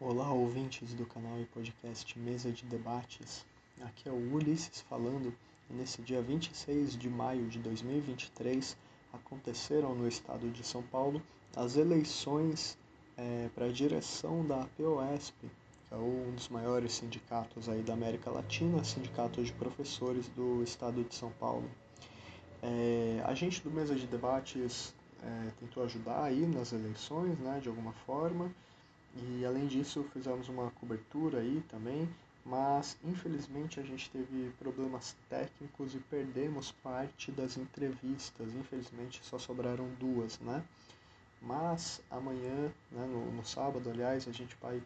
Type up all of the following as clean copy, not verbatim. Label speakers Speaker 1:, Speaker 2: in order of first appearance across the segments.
Speaker 1: Olá, ouvintes do canal e podcast Mesa de Debates. Aqui é o Ulisses falando. E nesse dia 26 de maio de 2023, aconteceram no estado de São Paulo as eleições para a direção da POSP, que é um dos maiores sindicatos aí da América Latina, sindicato de professores do estado de São Paulo. A gente do Mesa de Debates tentou ajudar aí nas eleições, né, de alguma forma. E além disso, fizemos uma cobertura aí também, mas infelizmente a gente teve problemas técnicos e perdemos parte das entrevistas. Infelizmente só sobraram duas, né? Mas amanhã, né, no sábado, aliás, a gente vai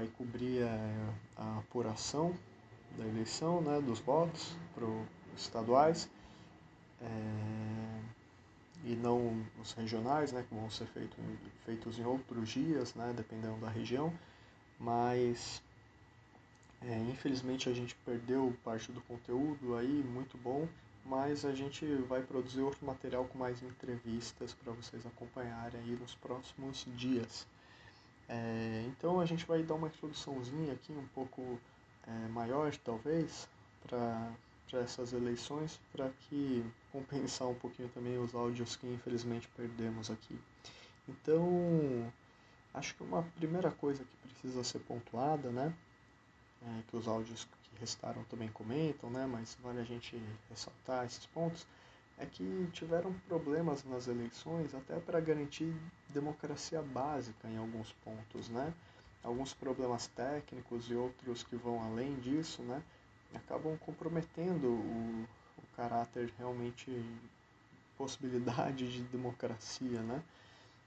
Speaker 1: cobrir a apuração da eleição, né, dos votos para os estaduais. E não os regionais, né, que vão ser feitos em outros dias, né, dependendo da região, mas infelizmente a gente perdeu parte do conteúdo aí, muito bom, mas a gente vai produzir outro material com mais entrevistas para vocês acompanharem aí nos próximos dias. Então a gente vai dar uma introduçãozinha aqui um pouco maior, talvez, para essas eleições, para que compensar um pouquinho também os áudios que infelizmente perdemos aqui. Então, acho que uma primeira coisa que precisa ser pontuada, né, que os áudios que restaram também comentam, né, mas vale a gente ressaltar esses pontos, é que tiveram problemas nas eleições até para garantir democracia básica em alguns pontos, né? Alguns problemas técnicos e outros que vão além disso, né? Acabam comprometendo o caráter realmente, possibilidade de democracia, né?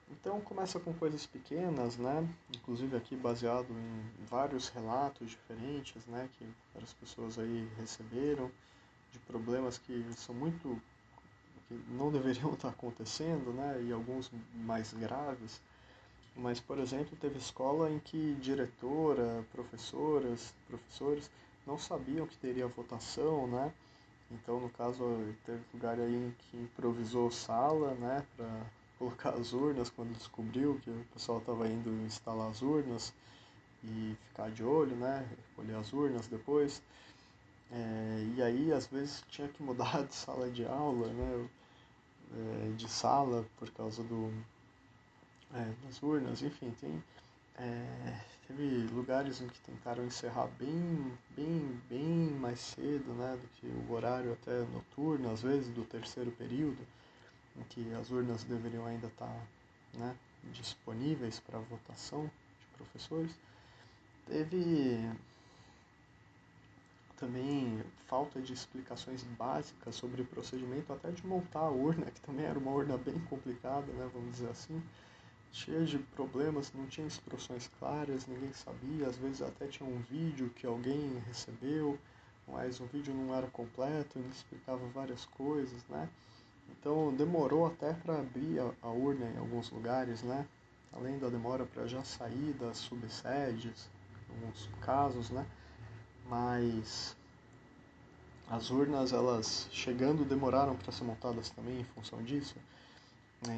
Speaker 1: Então começa com coisas pequenas, né? Inclusive aqui baseado em vários relatos diferentes, né? Que várias pessoas aí receberam de problemas que são muito que não deveriam estar acontecendo, né? E alguns mais graves. Mas, por exemplo, teve escola em que diretora, professores não sabiam que teria votação, né? Então, no caso, teve lugar aí em que improvisou sala, né, para colocar as urnas quando descobriu que o pessoal estava indo instalar as urnas e ficar de olho, né, recolher as urnas depois. E aí, às vezes, tinha que mudar de sala de aula, né, de sala por causa das urnas, enfim, teve lugares em que tentaram encerrar bem mais cedo, né, do que o horário até noturno, às vezes do terceiro período, em que as urnas deveriam ainda estar, né, disponíveis para votação de professores. Teve também falta de explicações básicas sobre o procedimento até de montar a urna, que também era uma urna bem complicada, né, vamos dizer assim, cheia de problemas, não tinha instruções claras, ninguém sabia, às vezes até tinha um vídeo que alguém recebeu, mas o vídeo não era completo, não explicava várias coisas, né? Então demorou até para abrir a urna em alguns lugares, né? Além da demora para já sair das subsedes, em alguns casos, né? Mas as urnas, elas chegando, demoraram para ser montadas também em função disso.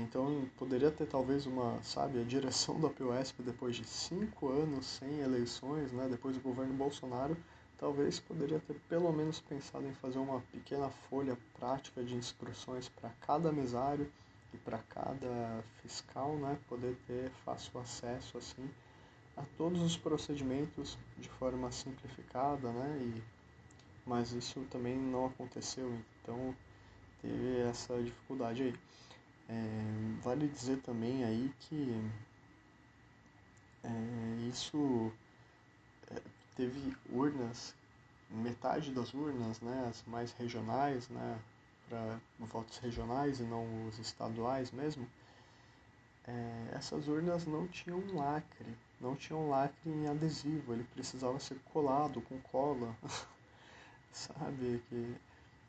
Speaker 1: Então poderia ter talvez a direção da POSP depois de 5 anos sem eleições, né, depois do governo Bolsonaro, talvez poderia ter pelo menos pensado em fazer uma pequena folha prática de instruções para cada mesário e para cada fiscal, né, poder ter fácil acesso assim a todos os procedimentos de forma simplificada, né, mas isso também não aconteceu, então teve essa dificuldade aí. Vale dizer também aí que isso teve urnas, metade das urnas, né, as mais regionais, né, para votos regionais e não os estaduais mesmo, essas urnas não tinham lacre em adesivo, ele precisava ser colado com cola, sabe, que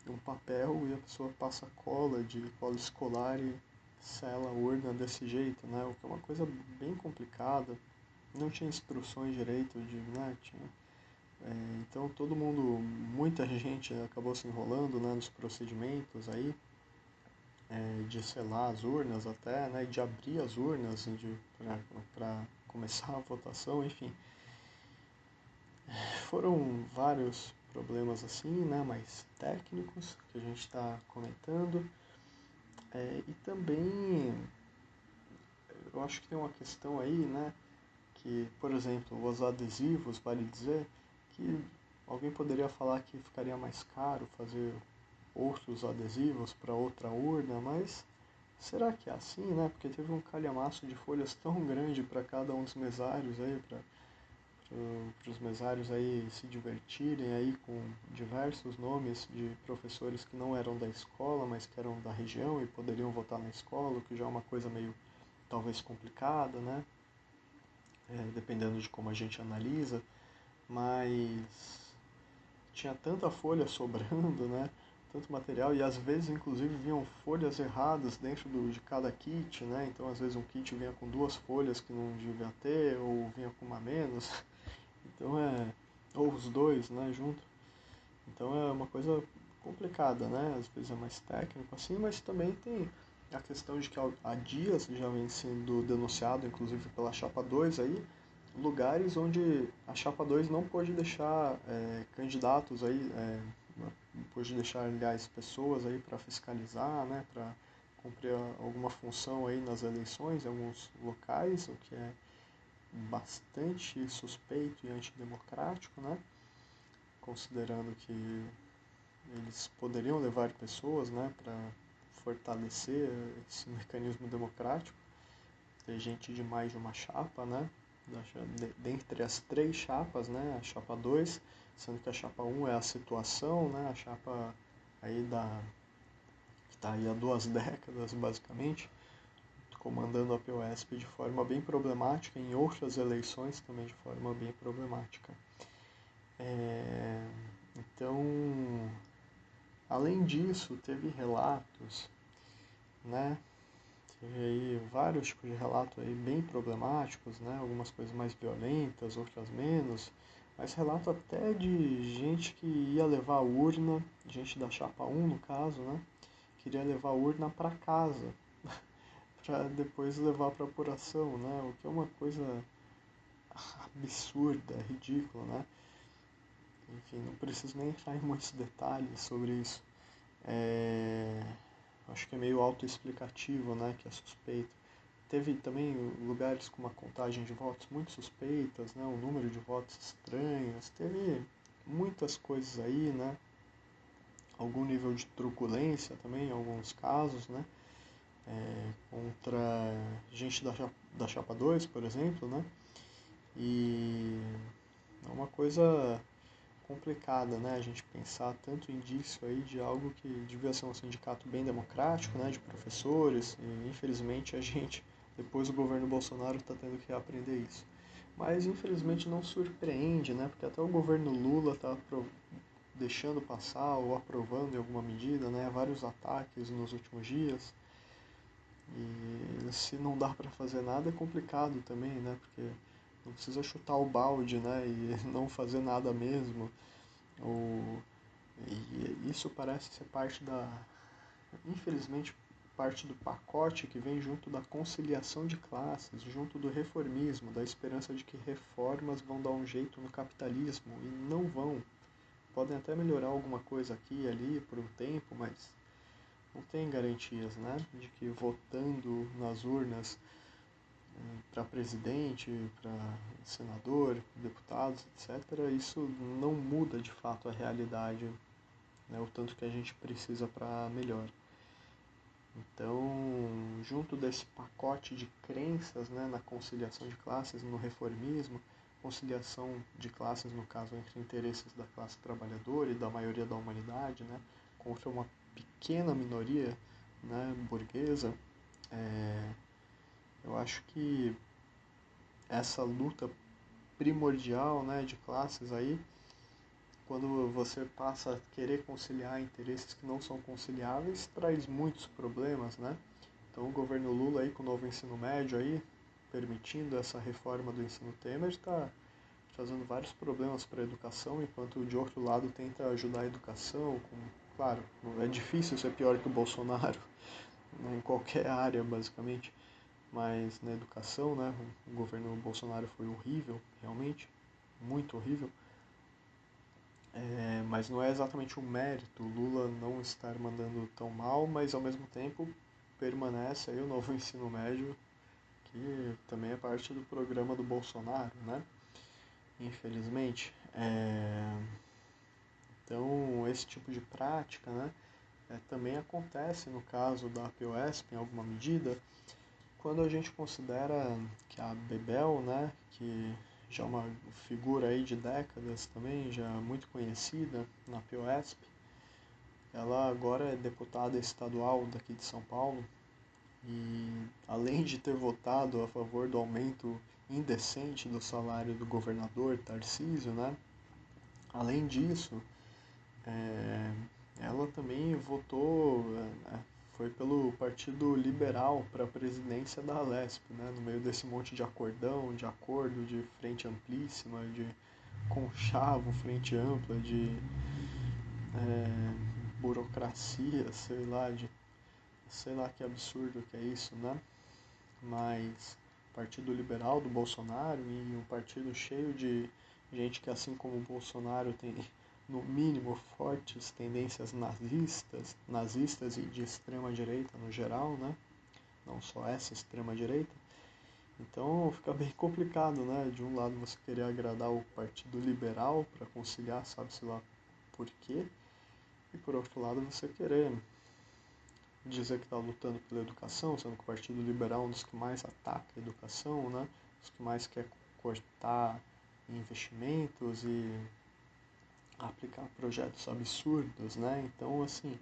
Speaker 1: um papel e a pessoa passa cola de cola escolar e sela a urna desse jeito, né? O que é uma coisa bem complicada. Não tinha instruções direito né? Então muita gente acabou se enrolando, né, nos procedimentos aí. de selar as urnas até, né, de abrir as urnas para começar a votação, enfim. Foram vários problemas assim, né, mais técnicos que a gente está comentando. E também eu acho que tem uma questão aí, né, que, por exemplo, os adesivos, vale dizer que alguém poderia falar que ficaria mais caro fazer outros adesivos para outra urna, mas será que é assim, né? Porque teve um calhamaço de folhas tão grande para cada um dos mesários aí, para os mesários aí se divertirem aí com diversos nomes de professores que não eram da escola, mas que eram da região e poderiam votar na escola, o que já é uma coisa meio talvez complicada, né? Dependendo de como a gente analisa, mas tinha tanta folha sobrando, né? Tanto material, e às vezes inclusive vinham folhas erradas dentro de cada kit, né? Então às vezes um kit vinha com 2 folhas que não devia ter, ou vinha com uma a menos. Então ou os dois, né, junto. Então é uma coisa complicada, né? Às vezes é mais técnico assim, mas também tem a questão de que há dias já vem sendo denunciado, inclusive pela Chapa 2 aí, lugares onde a Chapa 2 não pôde deixar candidatos aí, não pôde deixar, aliás, pessoas aí para fiscalizar, né, para cumprir alguma função aí nas eleições em alguns locais, o que é bastante suspeito e antidemocrático, né, considerando que eles poderiam levar pessoas, né, para fortalecer esse mecanismo democrático, ter gente de mais de uma chapa, né, dentre as 3 chapas, né, a chapa 2, sendo que a chapa 1 é a situação, né, a chapa aí que está aí há 2 décadas, basicamente, comandando a POSP de forma bem problemática, em outras eleições também de forma bem problemática. Então, além disso, teve relatos, né, teve aí vários tipos de relatos aí bem problemáticos, né, algumas coisas mais violentas, outras menos, mas relato até de gente que ia levar a urna, gente da chapa 1 no caso, né, queria levar a urna para casa, para depois levar para apuração, né, o que é uma coisa absurda, ridícula, né. Enfim, não preciso nem entrar em muitos detalhes sobre isso. Acho que é meio autoexplicativo, né, que é suspeito. Teve também lugares com uma contagem de votos muito suspeitas, né, um número de votos estranhos. Teve muitas coisas aí, né, algum nível de truculência também em alguns casos, né, contra gente da Chapa 2, por exemplo, né, e é uma coisa complicada, né, a gente pensar tanto indício aí de algo que devia ser um sindicato bem democrático, né, de professores, e infelizmente a gente, depois do governo Bolsonaro, está tendo que aprender isso. Mas infelizmente não surpreende, né, porque até o governo Lula está deixando passar ou aprovando em alguma medida, né, vários ataques nos últimos dias. E se não dá para fazer nada é complicado também, né, porque não precisa chutar o balde, né, e não fazer nada mesmo. E isso parece ser infelizmente, parte do pacote que vem junto da conciliação de classes, junto do reformismo, da esperança de que reformas vão dar um jeito no capitalismo, e não vão. Podem até melhorar alguma coisa aqui e ali por um tempo, mas não tem garantias, né, de que votando nas urnas para presidente, para senador, deputados, etc., isso não muda de fato a realidade, né, o tanto que a gente precisa para melhor. Então, junto desse pacote de crenças, né, na conciliação de classes, no reformismo, conciliação de classes, no caso, entre interesses da classe trabalhadora e da maioria da humanidade, né, contra uma pequena minoria, né, burguesa, eu acho que essa luta primordial, né, de classes aí, quando você passa a querer conciliar interesses que não são conciliáveis, traz muitos problemas, né? Então o governo Lula aí com o novo ensino médio aí, permitindo essa reforma do ensino Temer, está trazendo vários problemas para a educação, enquanto de outro lado tenta ajudar a educação, claro, é difícil ser pior que o Bolsonaro, né, em qualquer área, basicamente, mas na educação, né, o governo Bolsonaro foi horrível, realmente, muito horrível. Mas não é exatamente um mérito o Lula não estar mandando tão mal, mas ao mesmo tempo permanece aí o novo ensino médio, que também é parte do programa do Bolsonaro, né? Infelizmente. Então, esse tipo de prática, né, também acontece no caso da POSP, em alguma medida, quando a gente considera que a Bebel, né, que já é uma figura aí de décadas também, já muito conhecida na POSP, ela agora é deputada estadual daqui de São Paulo e, além de ter votado a favor do aumento indecente do salário do governador Tarcísio, né, além disso, é, ela também votou, foi pelo Partido Liberal para a presidência da Alesp, né, no meio desse monte de acordão, de acordo, de frente amplíssima, de conchavo, frente ampla, de burocracia, sei lá que absurdo que é isso, né? Mas Partido Liberal do Bolsonaro e um partido cheio de gente que, assim como o Bolsonaro, tem no mínimo fortes tendências nazistas e de extrema direita no geral, né? Não só essa extrema direita. Então fica bem complicado, né? De um lado você querer agradar o Partido Liberal para conciliar, sabe-se lá por quê, e por outro lado você querer dizer que está lutando pela educação, sendo que o Partido Liberal é um dos que mais ataca a educação, né? Os que mais quer cortar investimentos e aplicar projetos absurdos, né? Então, assim,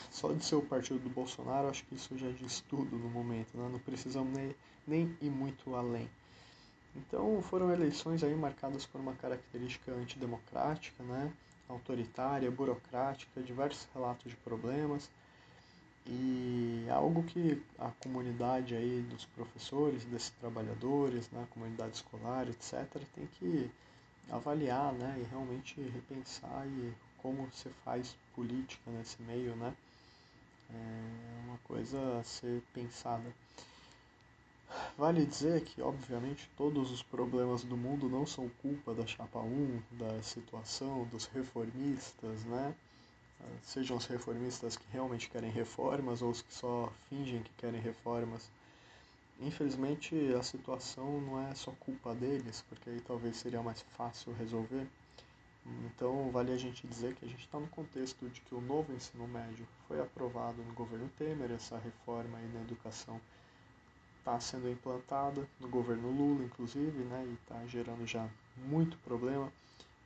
Speaker 1: só de ser o partido do Bolsonaro, acho que isso já diz tudo no momento, né? Não precisamos nem ir muito além. Então, foram eleições aí marcadas por uma característica antidemocrática, né? Autoritária, burocrática, diversos relatos de problemas, e algo que a comunidade aí dos professores, desses trabalhadores, né, a comunidade escolar, etc., tem que avaliar, né, e realmente repensar e como se faz política nesse meio, né? É uma coisa a ser pensada. Vale dizer que, obviamente, todos os problemas do mundo não são culpa da Chapa 1, da situação, dos reformistas, né? Sejam os reformistas que realmente querem reformas ou os que só fingem que querem reformas. Infelizmente, a situação não é só culpa deles, porque aí talvez seria mais fácil resolver. Então, vale a gente dizer que a gente está no contexto de que o novo ensino médio foi aprovado no governo Temer, essa reforma aí na educação está sendo implantada no governo Lula, inclusive, né, e está gerando já muito problema.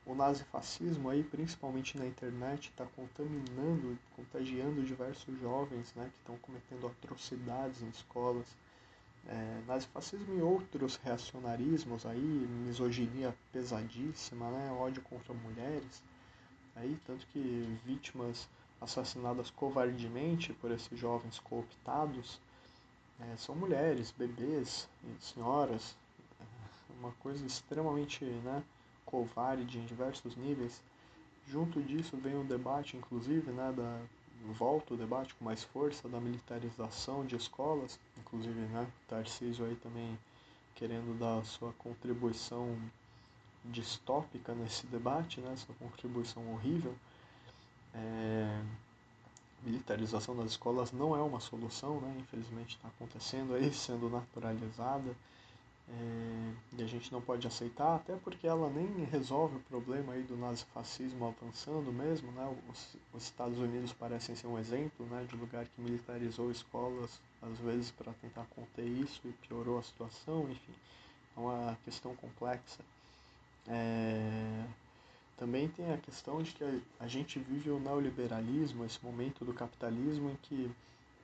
Speaker 1: O nazifascismo aí, principalmente na internet, está contagiando diversos jovens, né, que estão cometendo atrocidades em escolas. Nazifascismo e outros reacionarismos aí, misoginia pesadíssima, né, ódio contra mulheres, aí, tanto que vítimas assassinadas covardemente por esses jovens cooptados são mulheres, bebês, senhoras, uma coisa extremamente, né, covarde em diversos níveis. Junto disso vem o debate, inclusive, né, volta o debate com mais força da militarização de escolas, inclusive, né, o Tarcísio aí também querendo dar a sua contribuição distópica nesse debate, né, sua contribuição horrível. Militarização das escolas não é uma solução, né, infelizmente está acontecendo aí, sendo naturalizada. E a gente não pode aceitar, até porque ela nem resolve o problema aí do nazifascismo avançando mesmo, né? Os Estados Unidos parecem ser um exemplo, né, de lugar que militarizou escolas, às vezes para tentar conter isso e piorou a situação, enfim, é uma questão complexa. Também tem a questão de que a gente vive o neoliberalismo, esse momento do capitalismo em que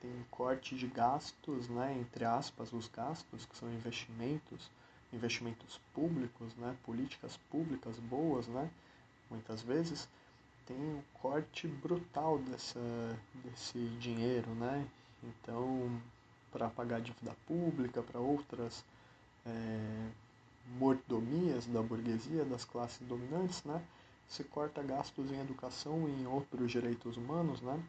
Speaker 1: tem corte de gastos, né, entre aspas, os gastos, que são investimentos públicos, né, políticas públicas boas, né, muitas vezes, tem um corte brutal desse dinheiro, né, então, para pagar dívida pública, para outras mordomias da burguesia, das classes dominantes, né, se corta gastos em educação e em outros direitos humanos, né,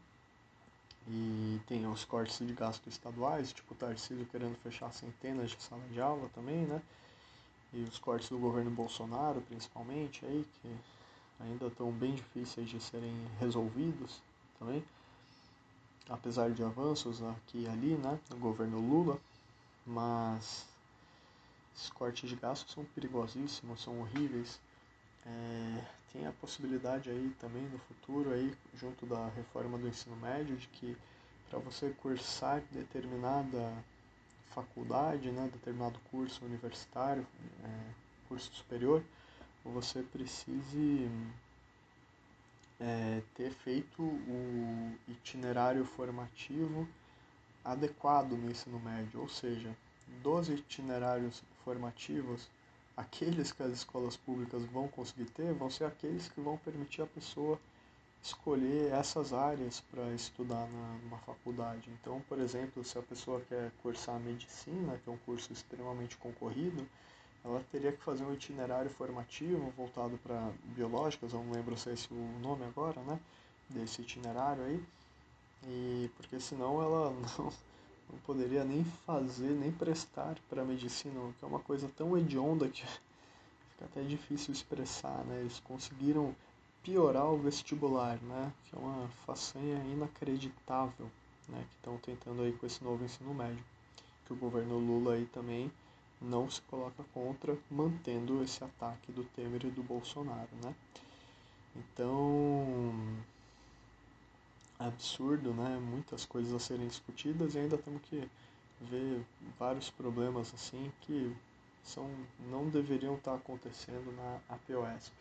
Speaker 1: E tem os cortes de gasto estaduais, tipo o Tarcísio querendo fechar centenas de salas de aula também, né? E os cortes do governo Bolsonaro, principalmente, aí, que ainda estão bem difíceis de serem resolvidos também, apesar de avanços aqui e ali, né, no governo Lula, mas esses cortes de gastos são perigosíssimos, são horríveis. Tem a possibilidade aí também no futuro, aí, junto da reforma do ensino médio, de que para você cursar determinada faculdade, né, determinado curso universitário, curso superior, você precise ter feito o itinerário formativo adequado no ensino médio, ou seja, dos itinerários formativos, aqueles que as escolas públicas vão conseguir ter vão ser aqueles que vão permitir a pessoa escolher essas áreas para estudar numa faculdade. Então, por exemplo, se a pessoa quer cursar medicina, que é um curso extremamente concorrido, ela teria que fazer um itinerário formativo voltado para biológicas, eu não lembro se é esse o nome agora, né, desse itinerário aí, e porque senão ela não poderia nem fazer, nem prestar para medicina, que é uma coisa tão hedionda que fica até difícil expressar, né? Eles conseguiram piorar o vestibular, né? Que é uma façanha inacreditável, né? Que estão tentando aí com esse novo ensino médio, que o governo Lula aí também não se coloca contra, mantendo esse ataque do Temer e do Bolsonaro, né? Então, absurdo, né? Muitas coisas a serem discutidas e ainda temos que ver vários problemas assim que não deveriam estar acontecendo na APOESP.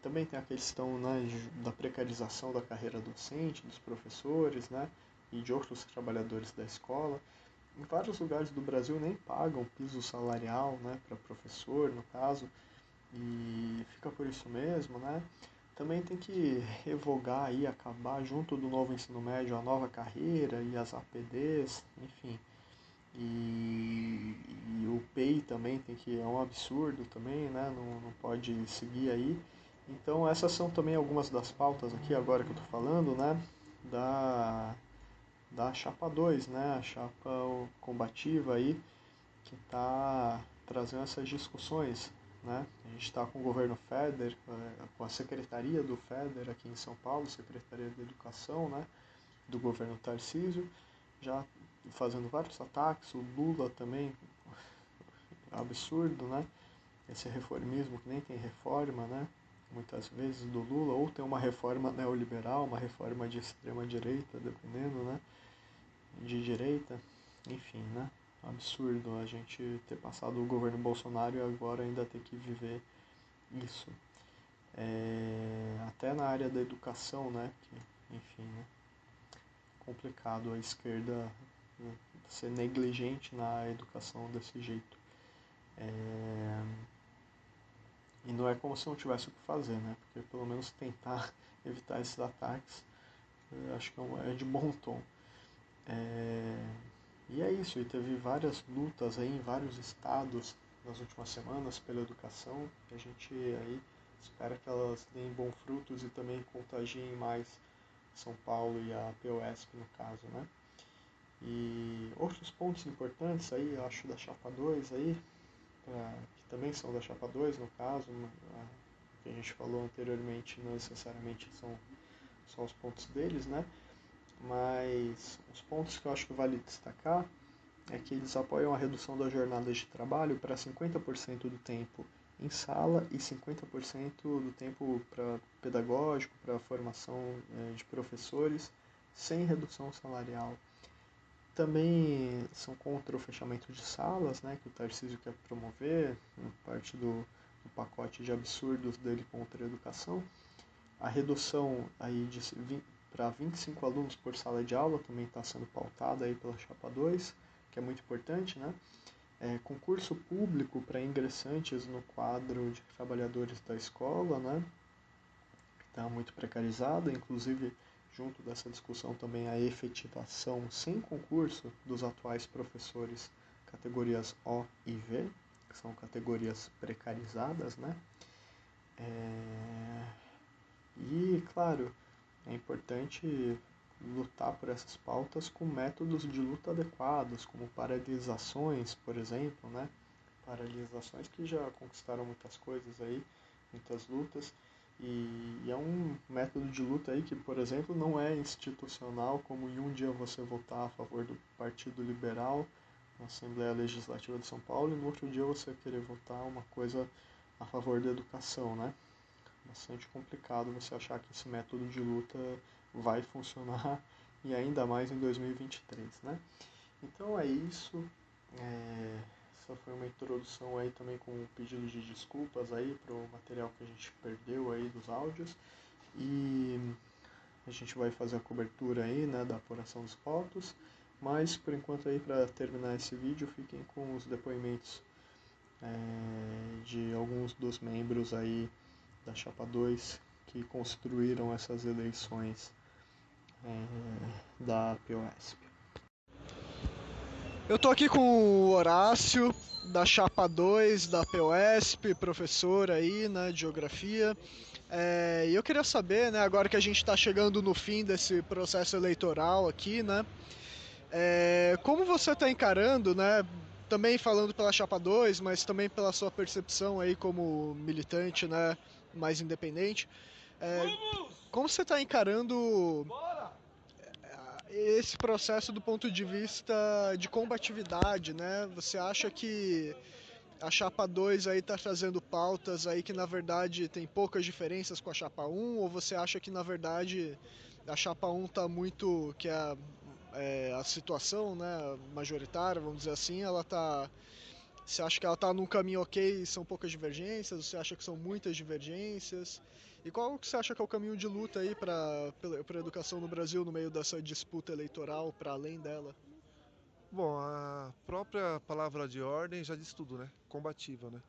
Speaker 1: Também tem a questão, né, da precarização da carreira docente, dos professores, né, e de outros trabalhadores da escola. Em vários lugares do Brasil nem pagam piso salarial, né, para professor, no caso, e fica por isso mesmo, né. Também tem que revogar e acabar junto do novo ensino médio a nova carreira e as APDs, enfim. E o PEI também é um absurdo também, né? Não pode seguir aí. Então essas são também algumas das pautas aqui agora que eu estou falando, né? Da, da chapa 2, né? A chapa combativa aí que está trazendo essas discussões, né? A gente está com o governo FEDER, com a secretaria do FEDER aqui em São Paulo, Secretaria de Educação, né? Do governo Tarcísio, já fazendo vários ataques, o Lula também, absurdo, né? Esse reformismo que nem tem reforma, né? Muitas vezes do Lula, ou tem uma reforma neoliberal, uma reforma de extrema direita, dependendo, né? De direita, enfim, né? Absurdo a gente ter passado o governo Bolsonaro e agora ainda ter que viver isso. Até na área da educação, né? Que, enfim, né? Complicado a esquerda ser negligente na educação desse jeito. E não é como se não tivesse o que fazer, né? Porque pelo menos tentar evitar esses ataques, acho que é de bom tom. E é isso, e teve várias lutas aí em vários estados nas últimas semanas pela educação, que a gente aí espera que elas deem bons frutos e também contagiem mais São Paulo e a POSP no caso, né? E outros pontos importantes aí, eu acho, da chapa 2 aí, que também são da chapa 2 no caso, que a gente falou anteriormente, não necessariamente são os pontos deles, né? Mas os pontos que eu acho que vale destacar é que eles apoiam a redução da jornada de trabalho para 50% do tempo em sala e 50% do tempo para pedagógico, para formação de professores, sem redução salarial. Também são contra o fechamento de salas, né, que o Tarcísio quer promover, parte do pacote de absurdos dele contra a educação. A redução aí para 25 alunos por sala de aula também está sendo pautada aí pela chapa 2, que é muito importante, né? Concurso público para ingressantes no quadro de trabalhadores da escola, né? Que está muito precarizado, inclusive junto dessa discussão também a efetivação sem concurso dos atuais professores categorias O e V, que são categorias precarizadas, né? E, claro, é importante lutar por essas pautas com métodos de luta adequados, como paralisações, por exemplo, né? Paralisações que já conquistaram muitas coisas aí, muitas lutas, e é um método de luta aí que, por exemplo, não é institucional, como em um dia você votar a favor do Partido Liberal na Assembleia Legislativa de São Paulo e no outro dia você querer votar uma coisa a favor da educação, né? Bastante complicado você achar que esse método de luta vai funcionar e ainda mais em 2023, né? Então é isso. Essa foi uma introdução aí também com um pedido de desculpas aí para o material que a gente perdeu aí dos áudios e a gente vai fazer a cobertura aí, né, da apuração dos votos, mas por enquanto aí para terminar esse vídeo fiquem com os depoimentos de alguns dos membros aí da Chapa 2 que construíram essas eleições da POSP.
Speaker 2: Eu tô aqui com o Horácio, da Chapa 2, da POSP, professor aí, né, de Geografia. E eu queria saber, né, agora que a gente está chegando no fim desse processo eleitoral aqui, né, como você está encarando, né, também falando pela Chapa 2, mas também pela sua percepção aí como militante, né, mais independente, como você está encarando esse processo do ponto de vista de combatividade, né? Você acha que a Chapa 2 aí está trazendo pautas aí que na verdade tem poucas diferenças com a Chapa 1, ou você acha que na verdade a Chapa 1 está muito, que a situação, né, majoritária, vamos dizer assim, ela tá, você acha que ela está num caminho ok e são poucas divergências? Você acha que são muitas divergências? E qual que você acha que é o caminho de luta aí para a educação no Brasil no meio dessa disputa eleitoral, para além dela?
Speaker 3: Bom, a própria palavra de ordem já diz tudo, né? Combativa, né?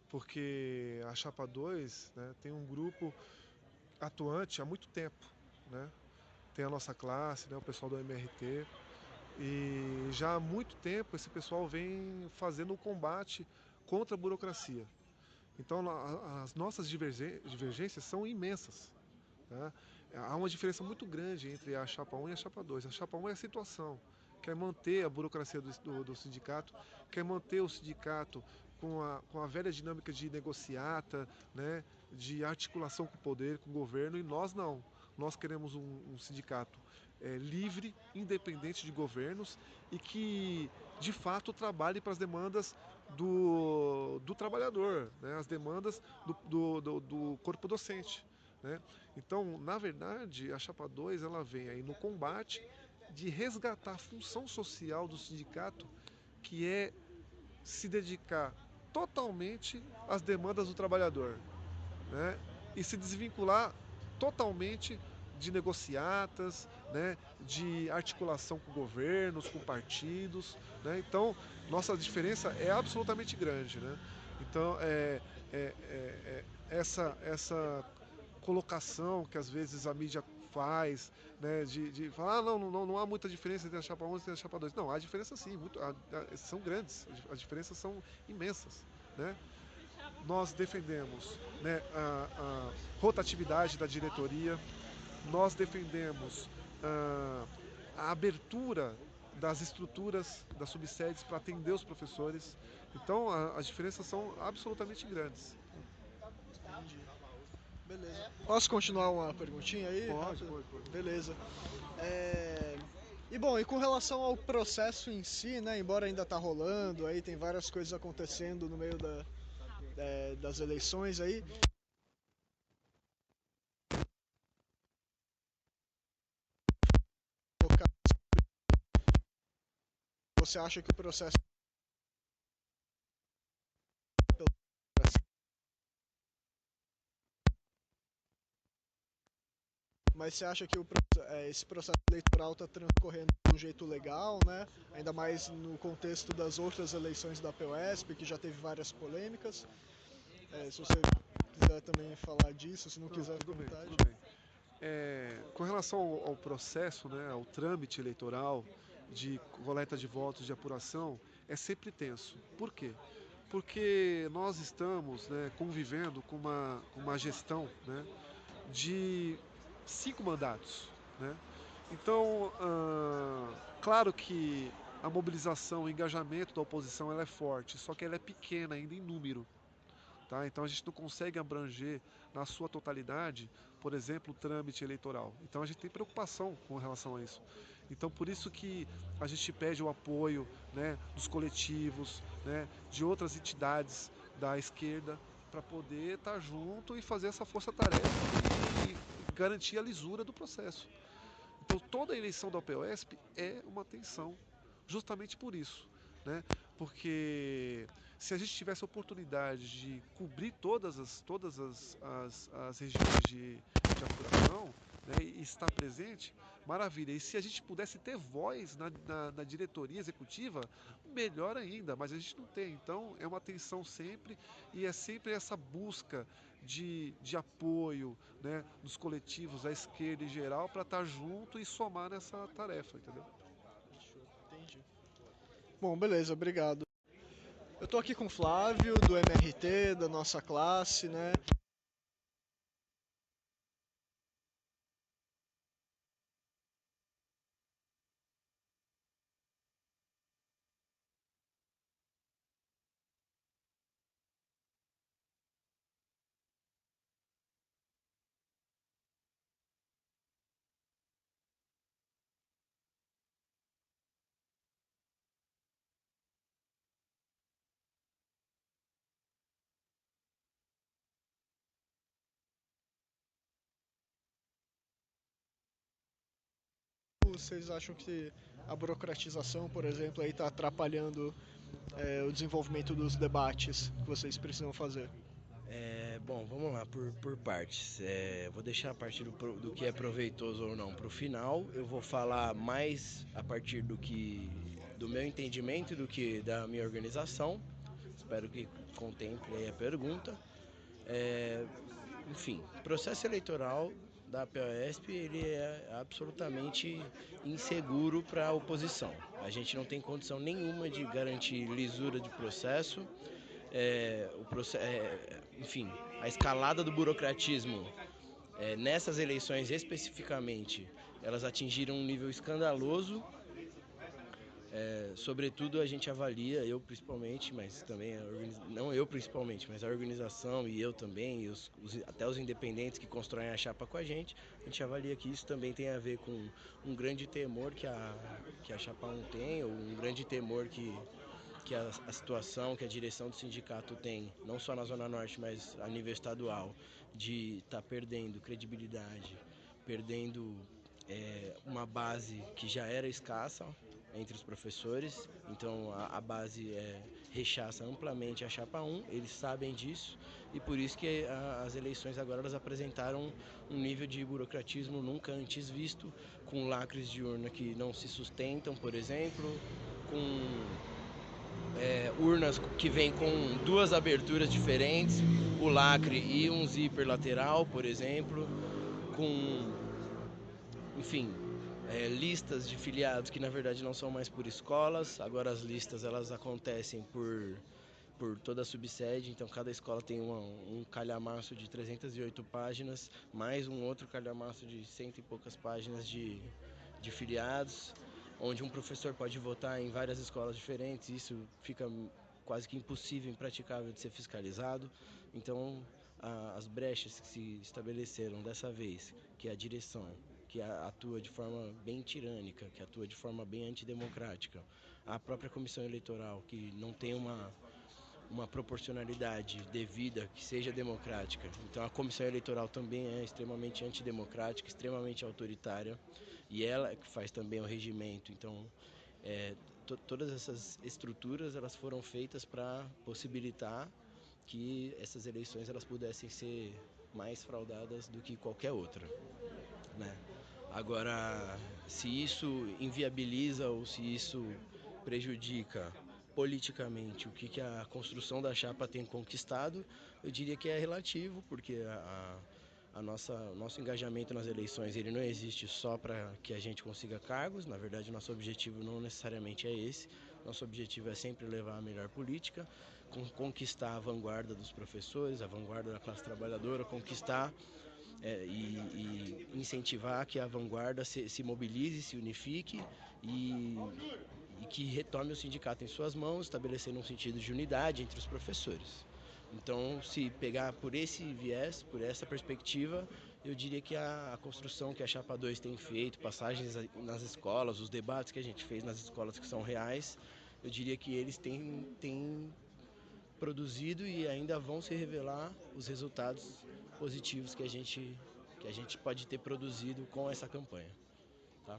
Speaker 3: Porque a Chapa 2, né, tem um grupo atuante há muito tempo, né? Tem a nossa classe, né, o pessoal do MRT, e já há muito tempo esse pessoal vem fazendo o combate contra a burocracia. Então as nossas divergências são imensas. Tá? Há uma diferença muito grande entre a Chapa 1 e a Chapa 2. A Chapa 1 é a situação, quer manter a burocracia do sindicato, quer manter o sindicato com a velha dinâmica de negociata, né, de articulação com o poder, com o governo, e nós não. Nós queremos um sindicato livre, independente de governos e que, de fato, trabalhe para as demandas do trabalhador, né, as demandas do corpo docente. Né? Então, na verdade, a Chapa 2 ela vem aí no combate de resgatar a função social do sindicato, que é se dedicar totalmente às demandas do trabalhador, né? E se desvincular totalmente de negociatas, né? De articulação com governos, com partidos. Né? Então, nossa diferença é absolutamente grande. Né? Então, essa colocação que às vezes a mídia faz, né, de falar, não há muita diferença entre a Chapa 11 e a Chapa 2. Não, há diferença sim, são grandes, as diferenças são imensas. Né? Nós defendemos, né, a rotatividade da diretoria, nós defendemos a abertura das estruturas das subsedes para atender os professores. Então, as diferenças são absolutamente grandes.
Speaker 2: Entendi. Beleza. Posso continuar uma perguntinha aí?
Speaker 3: Pode.
Speaker 2: Beleza. E bom, e com relação ao processo em si, né, embora ainda tá rolando, aí tem várias coisas acontecendo no meio das eleições aí. Você acha que o processo mas você acha que esse processo eleitoral está transcorrendo de um jeito legal, né? Ainda mais no contexto das outras eleições da POSP, que já teve várias polêmicas. Se você quiser também falar disso, se não quiser,
Speaker 3: tudo bem,
Speaker 2: vontade.
Speaker 3: tudo bem. Com relação ao processo, né, ao trâmite eleitoral de coleta de votos, de apuração, é sempre tenso. Por quê? Porque nós estamos, né, convivendo com uma gestão, né, de 5 mandatos. Né? Então, claro que a mobilização, o engajamento da oposição ela é forte, só que ela é pequena ainda em número. Tá? Então a gente não consegue abranger na sua totalidade, por exemplo, o trâmite eleitoral. Então a gente tem preocupação com relação a isso. Então por isso que a gente pede o apoio, né, dos coletivos, né, de outras entidades da esquerda para poder estar junto e fazer essa força-tarefa e garantir a lisura do processo. Então toda a eleição da OPESP é uma tensão, justamente por isso, né? Porque se a gente tivesse a oportunidade de cobrir todas as regiões de apuração, né, e estar presente, maravilha. E se a gente pudesse ter voz na diretoria executiva, melhor ainda, mas a gente não tem. Então é uma tensão sempre e é sempre essa busca de apoio, né, dos coletivos, da esquerda em geral, para estar junto e somar nessa tarefa, entendeu?
Speaker 2: Entendi. Bom, beleza, obrigado. Eu tô aqui com o Flávio, do MRT, da nossa classe, né? Vocês acham que a burocratização, por exemplo, aí está atrapalhando o desenvolvimento dos debates que vocês precisam fazer?
Speaker 4: Bom, vamos lá, por partes. Vou deixar a partir do que é proveitoso ou não para o final. Eu vou falar mais a partir do meu entendimento do que da minha organização. Espero que contemple aí a pergunta. É, Enfim, processo eleitoral da POSP ele é absolutamente inseguro para a oposição. A gente não tem condição nenhuma de garantir lisura de processo. Enfim, a escalada do burocratismo nessas eleições especificamente, elas atingiram um nível escandaloso. Sobretudo a gente avalia, eu principalmente, mas também não eu principalmente, mas a organização e eu também, e até os independentes que constroem a chapa com a gente avalia que isso também tem a ver com um grande temor que a chapa 1 tem, ou um grande temor que a situação, que a direção do sindicato tem, não só na Zona Norte, mas a nível estadual, de estar perdendo credibilidade, perdendo uma base que já era escassa entre os professores, então a base rechaça amplamente a chapa 1, eles sabem disso, e por isso que as eleições agora elas apresentaram um nível de burocratismo nunca antes visto, com lacres de urna que não se sustentam, por exemplo, com urnas que vêm com duas aberturas diferentes, o lacre e um zíper lateral, por exemplo, com, enfim, listas de filiados que na verdade não são mais por escolas, agora as listas elas acontecem por toda a subsede, então cada escola tem um calhamaço de 308 páginas, mais um outro calhamaço de cento e poucas páginas de filiados, onde um professor pode votar em várias escolas diferentes, isso fica quase que impossível, impraticável de ser fiscalizado. Então, as brechas que se estabeleceram dessa vez, que a direção, que atua de forma bem tirânica, que atua de forma bem antidemocrática, a própria comissão eleitoral, que não tem uma proporcionalidade devida que seja democrática. Então a comissão eleitoral também é extremamente antidemocrática, extremamente autoritária, e ela que faz também o regimento. Então todas essas estruturas elas foram feitas para possibilitar que essas eleições elas pudessem ser mais fraudadas do que qualquer outra, né? Agora, se isso inviabiliza ou se isso prejudica politicamente o que a construção da chapa tem conquistado, eu diria que é relativo, porque o nosso engajamento nas eleições ele não existe só para que a gente consiga cargos, na verdade nosso objetivo não necessariamente é esse, nosso objetivo é sempre levar a melhor política, conquistar a vanguarda dos professores, a vanguarda da classe trabalhadora, conquistar e incentivar que a vanguarda se mobilize, se unifique e que retome o sindicato em suas mãos, estabelecendo um sentido de unidade entre os professores. Então, se pegar por esse viés, por essa perspectiva, eu diria que a construção que a Chapa 2 tem feito, passagens nas escolas, os debates que a gente fez nas escolas que são reais, eu diria que eles têm produzido e ainda vão se revelar os resultados positivos que a gente pode ter produzido com essa campanha. Tá?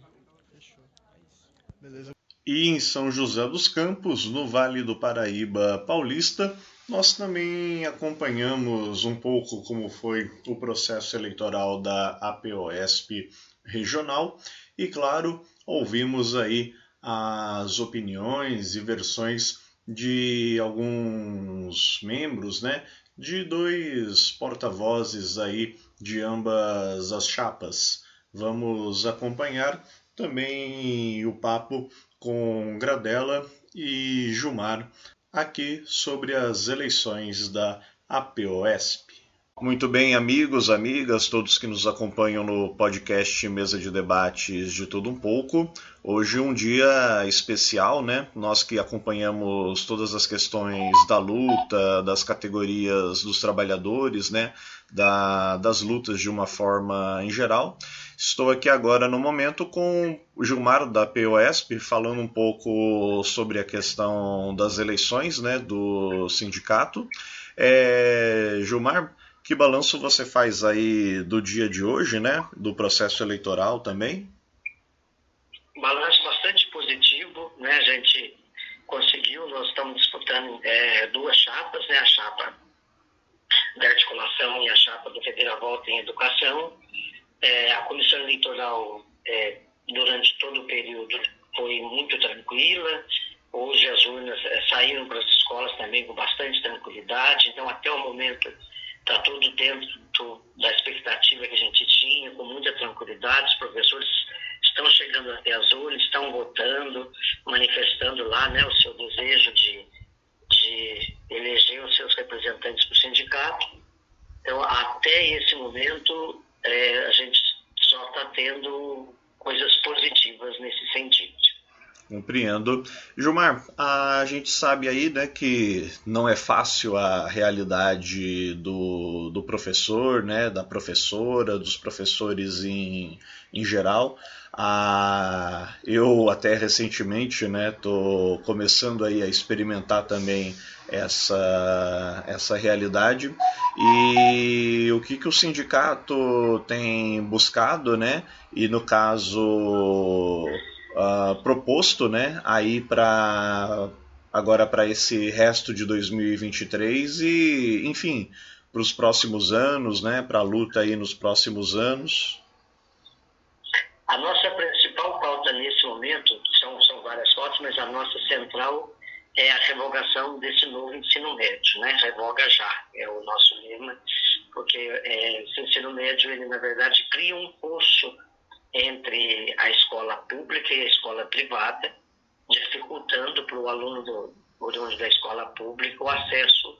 Speaker 2: Fechou. É isso. Beleza.
Speaker 5: E em São José dos Campos, no Vale do Paraíba Paulista, nós também acompanhamos um pouco como foi o processo eleitoral da APOESP regional e, claro, ouvimos aí as opiniões e versões de alguns membros, né, de 2 porta-vozes aí de ambas as chapas. Vamos acompanhar também o papo com Gradella e Gilmar aqui sobre as eleições da APOESP. Muito bem, amigos, amigas, todos que nos acompanham no podcast Mesa de Debates de Tudo Um Pouco. Hoje um dia especial, né? Nós que acompanhamos todas as questões da luta, das categorias dos trabalhadores, né? Das lutas de uma forma em geral. Estou aqui agora no momento com o Gilmar da APOESP, falando um pouco sobre a questão das eleições, né? Do sindicato. Gilmar, que balanço você faz aí do dia de hoje, né? Do processo eleitoral também?
Speaker 6: Balanço bastante positivo, né? A gente conseguiu, nós estamos disputando 2 chapas, né? A chapa da articulação e a chapa do Reviravolta em Educação. A comissão eleitoral, durante todo o período, foi muito tranquila. Hoje as urnas saíram para as escolas também com bastante tranquilidade. Então, até o momento, está tudo dentro da expectativa que a gente tinha, com muita tranquilidade. Os professores estão chegando até as urnas, estão votando, manifestando lá, né, o seu desejo de eleger os seus representantes para o sindicato. Então, até esse momento, a gente só está tendo coisas positivas nesse sentido.
Speaker 5: Compreendo. Gilmar, a gente sabe aí, né, que não é fácil a realidade do professor, né, da professora, dos professores em geral. Eu até recentemente, né, tô começando aí a experimentar também essa realidade. E o que o sindicato tem buscado, né, e no caso proposto, né, aí agora para esse resto de 2023 e, enfim, para os próximos anos, né, para a luta aí nos próximos anos?
Speaker 6: A nossa principal pauta nesse momento, são várias pautas, mas a nossa central é a revogação desse novo ensino médio, né? Revoga já, é o nosso lema, porque esse ensino médio, ele na verdade cria um poço entre a escola pública e a escola privada, dificultando para o aluno oriundo da escola pública o acesso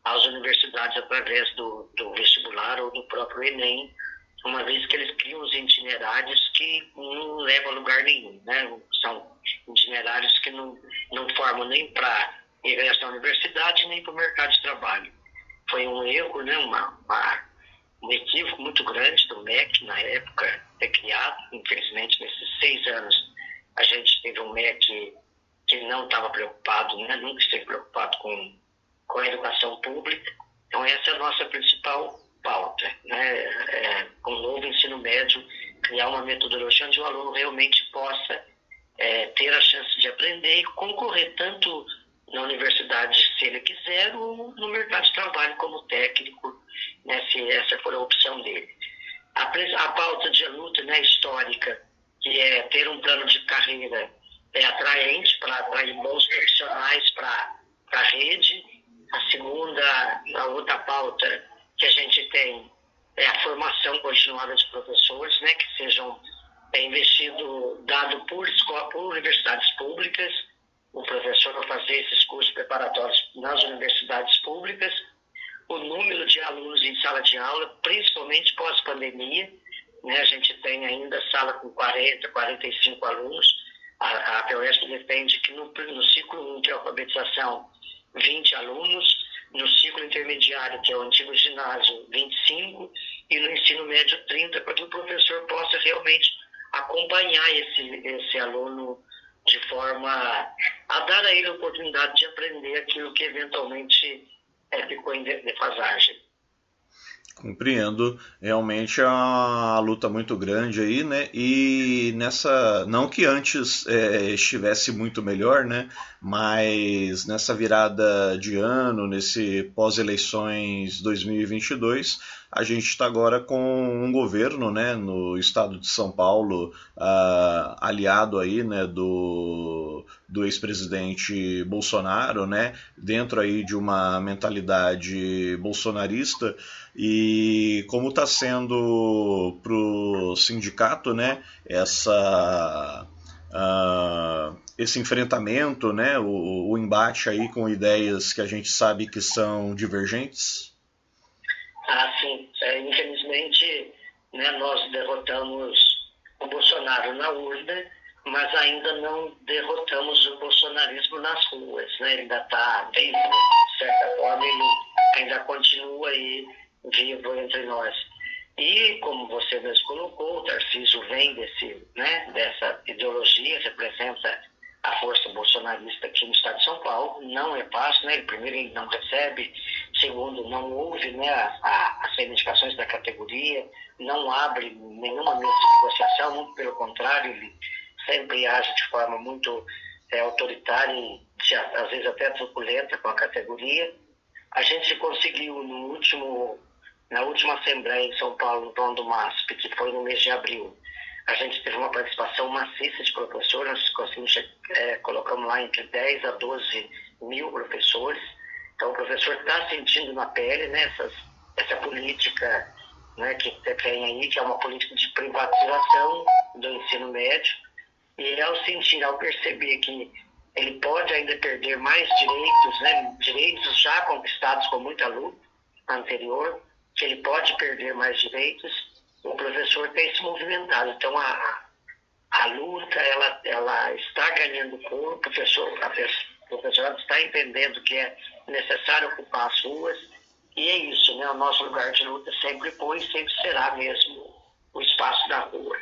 Speaker 6: às universidades através do vestibular ou do próprio Enem, uma vez que eles criam os itinerários que não levam a lugar nenhum, né? São itinerários que não formam nem para ingresso na universidade, nem para o mercado de trabalho. Foi um erro, né? Um equívoco muito grande do MEC na época ter criado. Infelizmente, nesses 6 anos, a gente teve um MEC que não estava preocupado, né? Nunca esteve preocupado com a educação pública. Então, essa é a nossa principal pauta, né? Com o novo ensino médio, criar uma metodologia onde o aluno realmente possa ter a chance de aprender e concorrer tanto na universidade, se ele quiser, ou no mercado de trabalho como técnico, né, se essa for a opção dele. A pauta de luta, né, histórica, que é ter um plano de carreira atraente para atrair bons profissionais para a rede. A outra pauta que a gente tem é a formação continuada de professores, né, que sejam dado por universidades públicas, o professor vai fazer esses cursos preparatórios nas universidades públicas. O número de alunos em sala de aula, principalmente pós-pandemia, né? A gente tem ainda sala com 40, 45 alunos. A APOESP defende que no ciclo 1, que é a alfabetização, 20 alunos, no ciclo intermediário, que é o antigo ginásio, 25, e no ensino médio, 30, para que o professor possa realmente acompanhar esse aluno de forma a dar a ele a oportunidade de aprender aquilo que eventualmente ficou em defasagem.
Speaker 5: Compreendo, realmente é uma luta muito grande aí, né? E nessa, não que antes estivesse muito melhor, né? Mas nessa virada de ano, nesse pós-eleições 2022, a gente está agora com um governo, né? No estado de São Paulo, aliado aí, né? Do ex-presidente Bolsonaro, né? Dentro aí de uma mentalidade bolsonarista. E como está sendo para o sindicato, né, esse enfrentamento, né, o embate aí com ideias que a gente sabe que são divergentes?
Speaker 6: Sim. Infelizmente, né, nós derrotamos o Bolsonaro na urna, mas ainda não derrotamos o bolsonarismo nas ruas, né? Ele ainda está vivo, de certa forma, ele ainda continua aí vivo entre nós. E, como você mesmo colocou, o Tarcísio vem dessa ideologia, representa a força bolsonarista aqui no estado de São Paulo. Não é fácil, né? Primeiro, ele não recebe. Segundo, não houve, né, as reivindicações da categoria, não abre nenhuma mesa de negociação, muito pelo contrário, ele sempre age de forma muito autoritária e, às vezes, até truculenta com a categoria. A gente conseguiu, na última Assembleia em São Paulo, no Pão do MASP, que foi no mês de abril, a gente teve uma participação maciça de professores, nós conseguimos, colocamos lá entre 10 a 12 mil professores. Então, o professor está sentindo na pele, né, essa política, né, que tem aí, que é uma política de privatização do ensino médio, e ao perceber que ele pode ainda perder mais direitos, né, direitos já conquistados com muita luta anterior, que ele pode perder mais direitos, o professor tem se movimentado. Então, a luta, ela está ganhando corpo, o professorado está entendendo que é necessário ocupar as ruas, e é isso, né? O nosso lugar de luta sempre foi e sempre será mesmo o espaço da rua.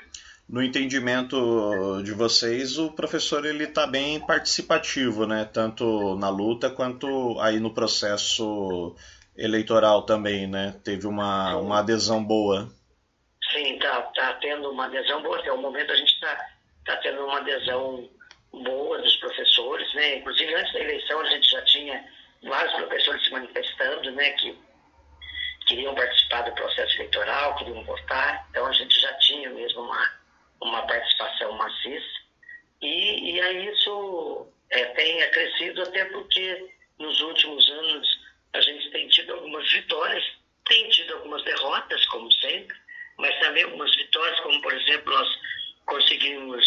Speaker 5: No entendimento de vocês, o professor ele está bem participativo, né? Tanto na luta quanto aí no processo eleitoral também, né? Teve uma adesão boa.
Speaker 6: Sim, tá tendo uma adesão boa. Até o momento a gente tá tendo uma adesão boa dos professores, né? Inclusive, antes da eleição, a gente já tinha vários professores se manifestando, né? Que queriam participar do processo eleitoral, queriam votar. Então, a gente já tinha mesmo uma participação maciça. E aí isso tem acrescido, até porque nos últimos anos a gente tem tido algumas vitórias, tem tido algumas derrotas, como sempre, mas também algumas vitórias, como, por exemplo, nós conseguimos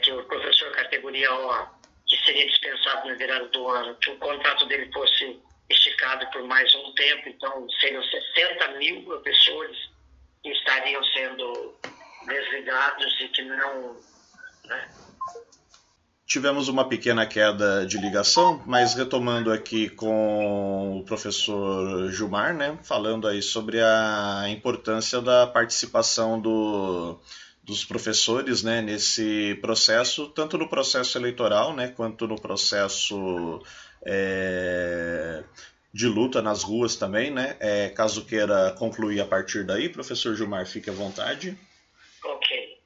Speaker 6: que o professor categoria O, que seria dispensado na virada do ano, que o contrato dele fosse esticado por mais um tempo, então seriam 60 mil professores que estariam sendo desligados e que não... Né?
Speaker 5: Tivemos uma pequena queda de ligação, mas retomando aqui com o professor Gilmar, né, falando aí sobre a importância da participação dos professores, né, nesse processo, tanto no processo eleitoral, né, quanto no processo de luta nas ruas também, né? Caso queira concluir a partir daí, professor Gilmar, fique à vontade.
Speaker 6: Ok.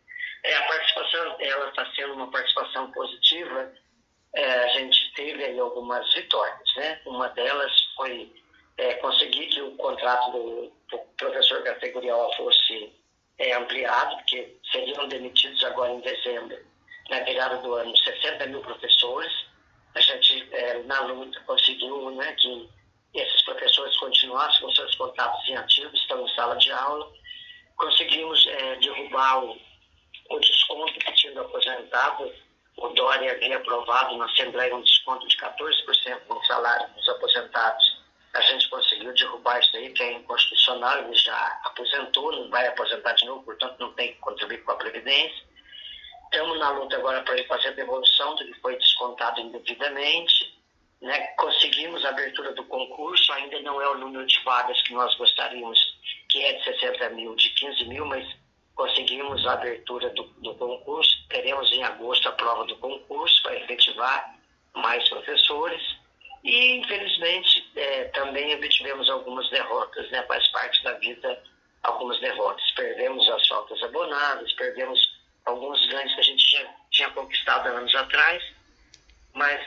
Speaker 6: A participação, ela está sendo uma participação positiva. A gente teve aí algumas vitórias, né? Uma delas foi conseguir que o contrato do professor categoria O fosse ampliado, porque seriam demitidos agora em dezembro, na virada do ano, 60 mil professores. A gente, na luta, conseguiu, né, que esses professores continuassem com seus contratos em ativo, estão em sala de aula. Conseguimos derrubar o desconto que tinha do aposentado. O Dória havia aprovado na Assembleia um desconto de 14% no salário dos aposentados. a gente conseguiu derrubar isso aí, que é inconstitucional, ele já aposentou, não vai aposentar de novo, portanto não tem que contribuir com a Previdência. Estamos na luta agora para ele fazer a devolução do que foi descontado indevidamente, né? Conseguimos a abertura do concurso, ainda não é o número de vagas que nós gostaríamos, que é de 60 mil, de 15 mil, mas conseguimos a abertura do concurso, teremos em agosto a prova do concurso para efetivar mais professores e, infelizmente, também obtivemos algumas derrotas, né? Faz parte da vida algumas derrotas. Perdemos as faltas abonadas, perdemos alguns ganhos que a gente já tinha conquistado anos atrás, mas,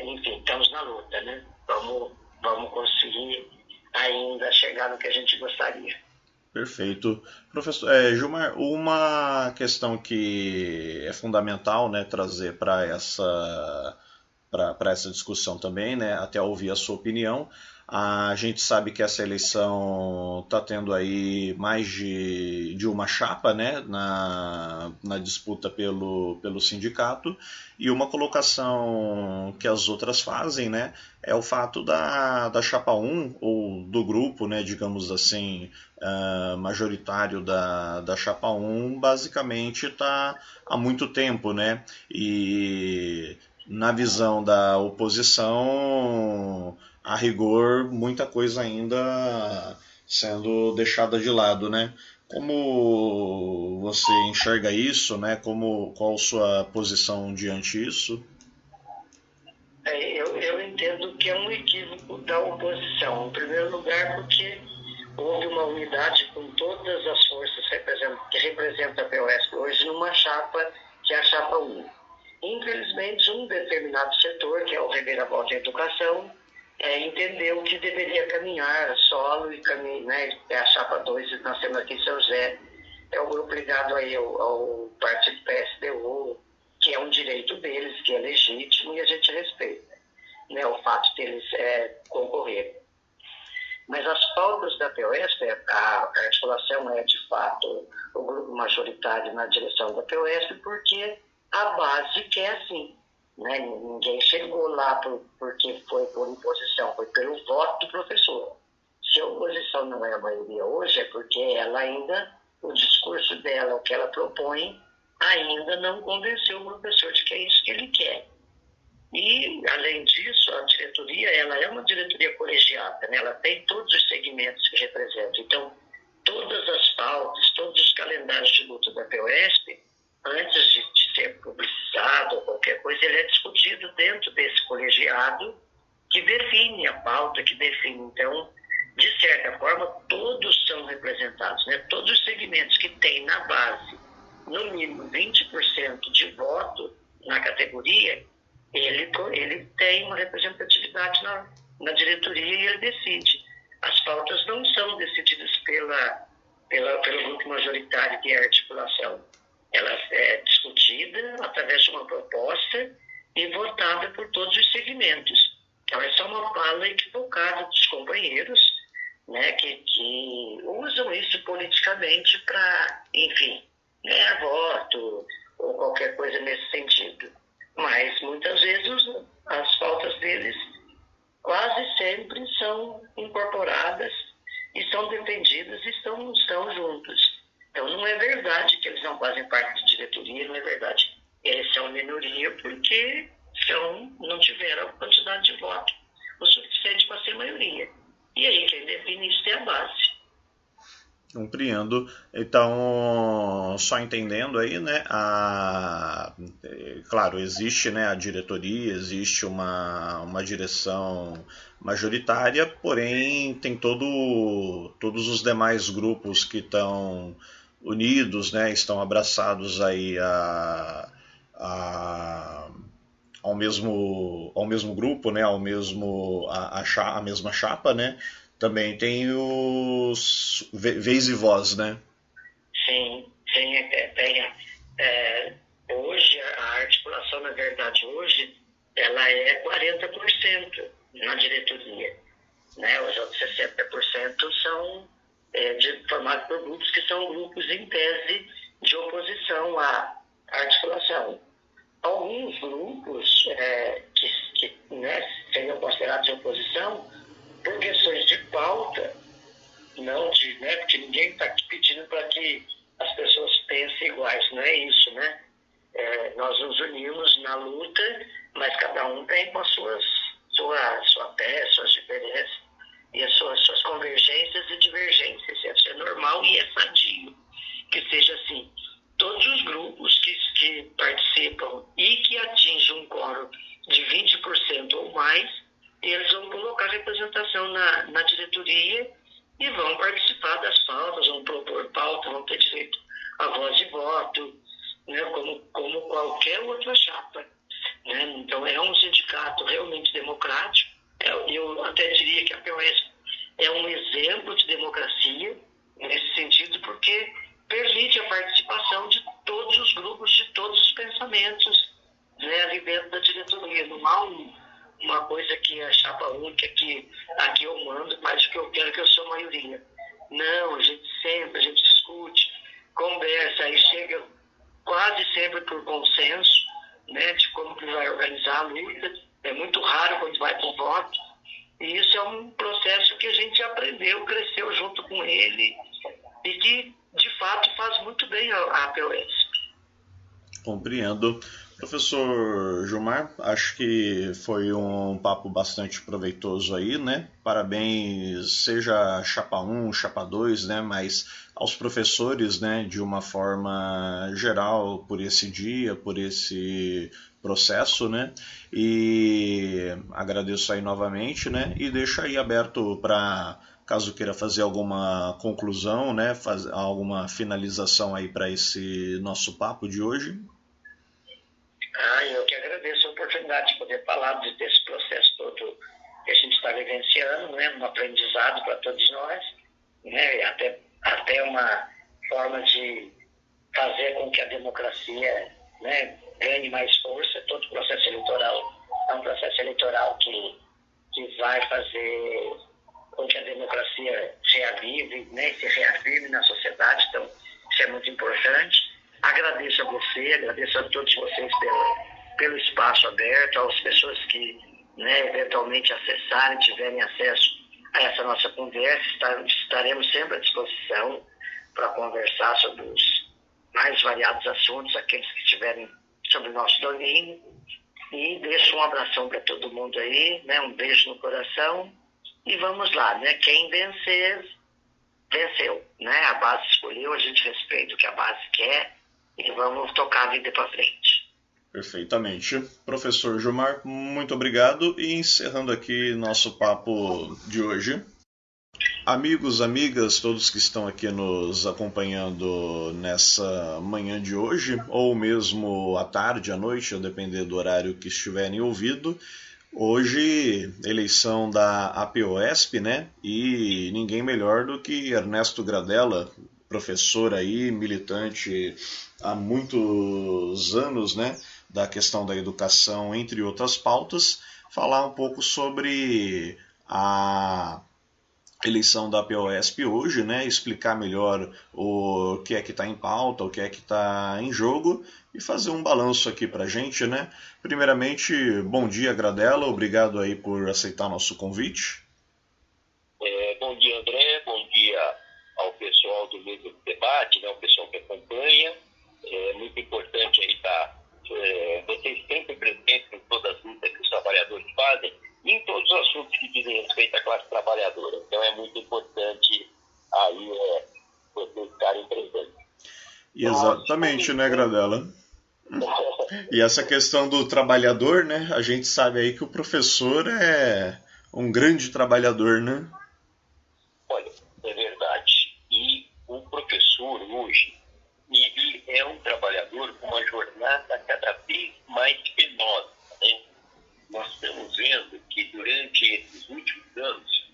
Speaker 6: enfim, estamos na luta, né? Vamos conseguir ainda chegar no que a gente gostaria.
Speaker 5: Perfeito. Professor Gilmar, uma questão que é fundamental, né, trazer para essa discussão também, né, até ouvir a sua opinião. A gente sabe que essa eleição está tendo aí mais de uma chapa, né, na disputa pelo sindicato, e uma colocação que as outras fazem, né, é o fato da chapa 1, ou do grupo, né, digamos assim, majoritário da chapa 1, basicamente está há muito tempo, né, e na visão da oposição, a rigor, muita coisa ainda sendo deixada de lado, né? Como você enxerga isso, né? Qual sua posição diante disso?
Speaker 6: Eu entendo que é um equívoco da oposição. Em primeiro lugar, porque houve uma unidade com todas as forças que representam a POSP hoje numa chapa que é a chapa 1. Infelizmente, um determinado setor, que é o Reviravolta em Educação, entendeu que deveria caminhar solo e né, a chapa 2, nós temos aqui em São José, é o grupo ligado aí ao partido PSDU, que é um direito deles, que é legítimo e a gente respeita, né, o fato deles concorrerem. Mas as pautas da POSP, a articulação é de fato o grupo majoritário na direção da POSP, porque a base quer assim. Né? Ninguém chegou lá porque foi por imposição, foi pelo voto do professor. Se a oposição não é a maioria hoje, é porque ela ainda, o discurso dela, o que ela propõe, ainda não convenceu o professor de que é isso que ele quer. E, além disso, a diretoria, ela é uma diretoria colegiada, né? Ela tem todos os segmentos que representa. Então, todas as pautas, todos os calendários de luta da POSP, antes de ser publicizado ou qualquer coisa, ele é discutido dentro desse colegiado que define a pauta, que define. Então, de certa forma, todos são representados, né? Todos os segmentos que têm na base, no mínimo 20% de voto na categoria, ele tem uma representatividade na diretoria e ele decide. As pautas não são decididas pelo grupo majoritário, que é a articulação. Ela é discutida através de uma proposta e votada por todos os segmentos. Então, é só uma fala equivocada dos companheiros, né, que usam isso politicamente para, enfim, ganhar voto ou qualquer coisa nesse sentido. Mas, muitas vezes, as pautas deles quase sempre são incorporadas e são defendidas e estão juntos. Então, não é verdade que eles não fazem parte da diretoria, não é verdade. Eles são minoria porque não tiveram a quantidade de voto o suficiente para ser maioria. E aí, quem define isso é a base.
Speaker 5: Compreendo. Então, só entendendo aí, né, claro, existe, né, a diretoria, existe uma direção majoritária, porém tem todos os demais grupos que estão unidos, né, estão abraçados aí ao mesmo grupo, né, a mesma chapa, né. Também tem os vez e voz, né?
Speaker 6: Sim, tem. Hoje, a articulação, na verdade, hoje, ela é 40% na diretoria. Né? Os outros 60% são formados por grupos que são grupos, em tese, de oposição à articulação. Alguns grupos que seriam considerados de oposição por questões de pauta, não de, né, porque ninguém está pedindo para que as pessoas pensem iguais, não é isso, né? Nós nos unimos na luta, mas cada um tem com as sua fé, suas diferenças e as suas convergências e divergências. Isso é normal e é sadio que seja assim. Todos os grupos que participam e que atingem um quórum de 20% ou mais, eles vão colocar representação na diretoria e vão participar das pautas, vão propor pauta, vão ter direito à voz de voto, né, como qualquer outra chapa. Né? Então, é um sindicato realmente democrático. Eu até diria que a POS é um exemplo de democracia, nesse sentido, porque permite a participação de todos os grupos, de todos os pensamentos, né, ali dentro da diretoria. Não há uma coisa que a chapa única, que aqui eu mando, faz o que eu quero, que eu sou a maioria. Não, a gente discute, conversa, e chega quase sempre por consenso, né, de como que vai organizar a luta. É muito raro quando vai para o voto. E isso é um processo que a gente aprendeu, cresceu junto com ele e que, de fato, faz muito bem a POS.
Speaker 5: Compreendo. Professor Gilmar, acho que foi um papo bastante proveitoso aí, né? Parabéns, seja Chapa 1, Chapa 2, né? Mas aos professores, né? De uma forma geral, por esse dia, por esse processo, né? E agradeço aí novamente, né? E deixo aí aberto para, caso queira fazer alguma conclusão, né? Fazer alguma finalização aí para esse nosso papo de hoje.
Speaker 6: Eu que agradeço a oportunidade de poder falar desse processo todo que a gente está vivenciando, né, um aprendizado para todos nós, né, até uma forma de fazer com que a democracia, né, ganhe mais força. Todo processo eleitoral é um processo eleitoral que vai fazer com que a democracia reavive, né, se reafirme na sociedade. Então, isso é muito importante. Agradeço a você, agradeço a todos vocês pelo espaço aberto, às pessoas que, né, eventualmente acessarem, tiverem acesso a essa nossa conversa. Estaremos sempre à disposição para conversar sobre os mais variados assuntos, aqueles que estiverem sobre o nosso domínio. E deixo um abração para todo mundo aí, né, um beijo no coração. E vamos lá, né, quem vencer, venceu. Né? A base escolheu, a gente respeita o que a base quer. E vamos tocar a vida para frente.
Speaker 5: Perfeitamente. Professor Gilmar, muito obrigado. E encerrando aqui nosso papo de hoje. Amigos, amigas, todos que estão aqui nos acompanhando nessa manhã de hoje, ou mesmo à tarde, à noite, a depender do horário que estiverem ouvindo. Hoje, eleição da APOESP, né? E ninguém melhor do que Ernesto Gradella, professor aí, militante há muitos anos, né, da questão da educação, entre outras pautas, falar um pouco sobre a eleição da POSP hoje, né, explicar melhor o que é que está em pauta, o que é que está em jogo e fazer um balanço aqui para a gente, né. Primeiramente, bom dia, Gradella, obrigado aí por aceitar nosso convite.
Speaker 7: Bom dia, André, bom dia ao pessoal do meio do debate, né, o pessoal que acompanha. É muito importante aí estar vocês sempre presentes em todas as lutas que os trabalhadores fazem e em todos os assuntos que dizem respeito à classe trabalhadora. Então é muito importante aí vocês estarem presentes.
Speaker 5: Exatamente, né, Gradella? E essa questão do trabalhador, né, a gente sabe aí que o professor é um grande trabalhador, né?
Speaker 7: Olha, é verdade. E o professor hoje, ele é um trabalhador com uma jornada cada vez mais penosa. Né? Nós estamos vendo que durante esses últimos anos,